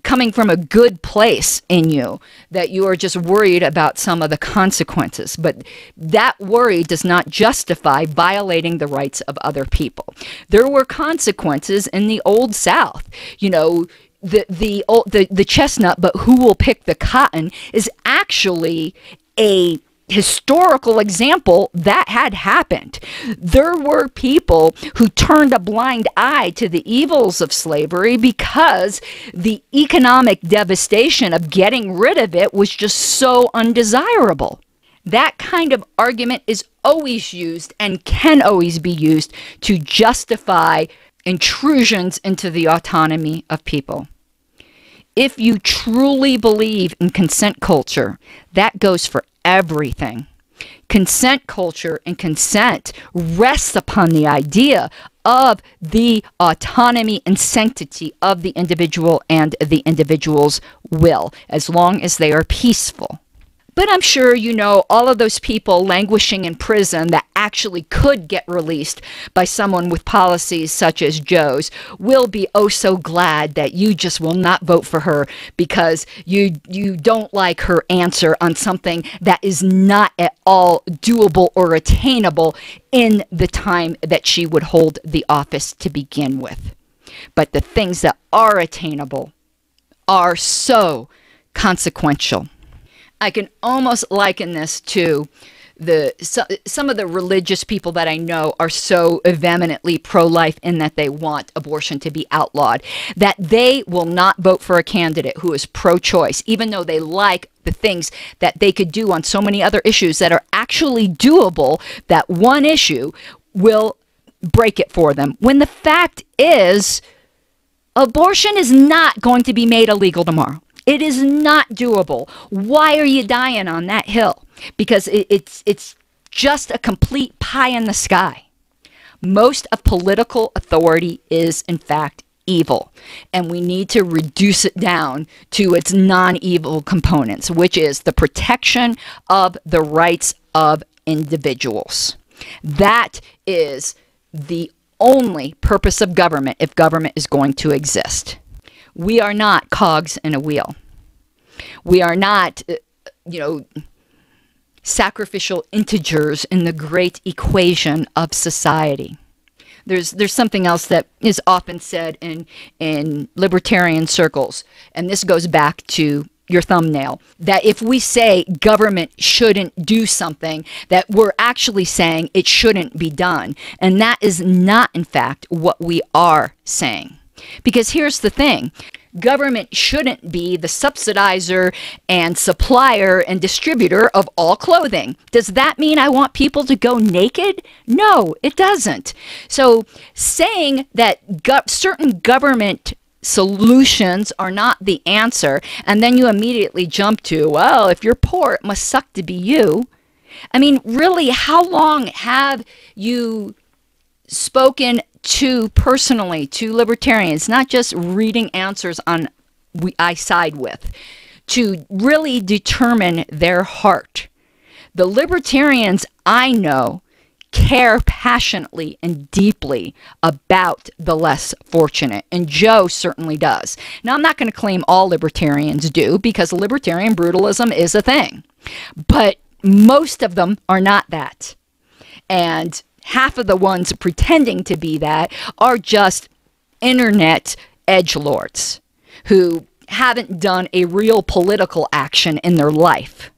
coming from a good place in you, that you are just worried about some of the consequences. But that worry does not justify violating the rights of other people. There were consequences in the Old South. You know, the chestnut, but who will pick the cotton, is actually a historical example that had happened. There were people who turned a blind eye to the evils of slavery because the economic devastation of getting rid of it was just so undesirable. That kind of argument is always used and can always be used to justify intrusions into the autonomy of people. If you truly believe in consent culture, that goes for everything. Consent culture and consent rests upon the idea of the autonomy and sanctity of the individual and the individual's will, as long as they are peaceful. But I'm sure you know all of those people languishing in prison that actually could get released by someone with policies such as Joe's will be oh so glad that you just will not vote for her because you don't like her answer on something that is not at all doable or attainable in the time that she would hold the office to begin with. But the things that are attainable are so consequential. I can almost liken this to some of the religious people that I know are so vehemently pro-life in that they want abortion to be outlawed, that they will not vote for a candidate who is pro-choice, even though they like the things that they could do on so many other issues that are actually doable. That one issue will break it for them. When the fact is, abortion is not going to be made illegal tomorrow. It is not doable. Why are you dying on that hill? Because it's just a complete pie in the sky. Most of political authority is, in fact, evil. And we need to reduce it down to its non-evil components, which is the protection of the rights of individuals. That is the only purpose of government if government is going to exist. We are not cogs in a wheel. We are not, sacrificial integers in the great equation of society. There's something else that is often said in libertarian circles, and this goes back to your thumbnail, that if we say government shouldn't do something, that we're actually saying it shouldn't be done. And that is not, in fact, what we are saying. Because here's the thing. Government shouldn't be the subsidizer and supplier and distributor of all clothing. Does that mean I want people to go naked? No, it doesn't. So saying that certain government solutions are not the answer, and then you immediately jump to, well, if you're poor, it must suck to be you. I mean, really, how long have you spoken personally to libertarians, not just reading answers on I side with, to really determine their heart? The libertarians I know care passionately and deeply about the less fortunate, and Joe certainly does. Now, I'm not going to claim all libertarians do, because libertarian brutalism is a thing, but most of them are not that. And half of the ones pretending to be that are just internet edgelords who haven't done a real political action in their life.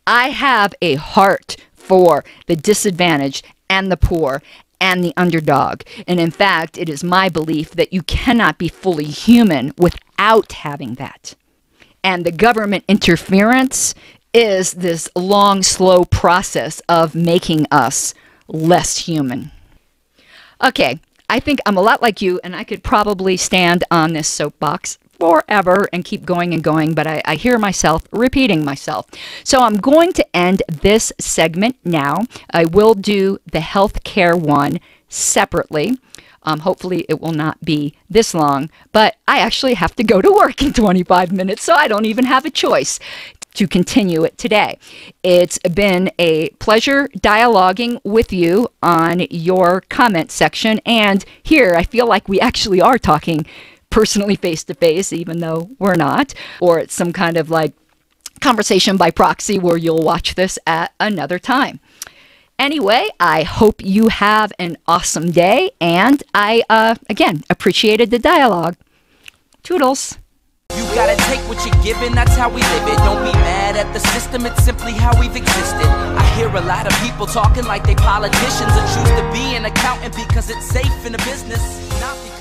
I have a heart for the disadvantaged and the poor and the underdog. And in fact, it is my belief that you cannot be fully human without having that. And the government interference is this long, slow process of making us less human. Okay, I think I'm a lot like you, and I could probably stand on this soapbox forever and keep going and going, but I hear myself repeating myself. So I'm going to end this segment now. I will do the healthcare one separately. Hopefully it will not be this long, but I actually have to go to work in 25 minutes, so I don't even have a choice to continue it today. It's been a pleasure dialoguing with you on your comment section, and here I feel like we actually are talking personally face to face, even though we're not, or it's some kind of like conversation by proxy where you'll watch this at another time. Anyway, I hope you have an awesome day, and I, again, appreciated the dialogue. Toodles. You gotta take what you're given, that's how we live it. Don't be mad at the system, it's simply how we've existed. I hear a lot of people talking like they politicians and choose to be an accountant because it's safe in the business, not because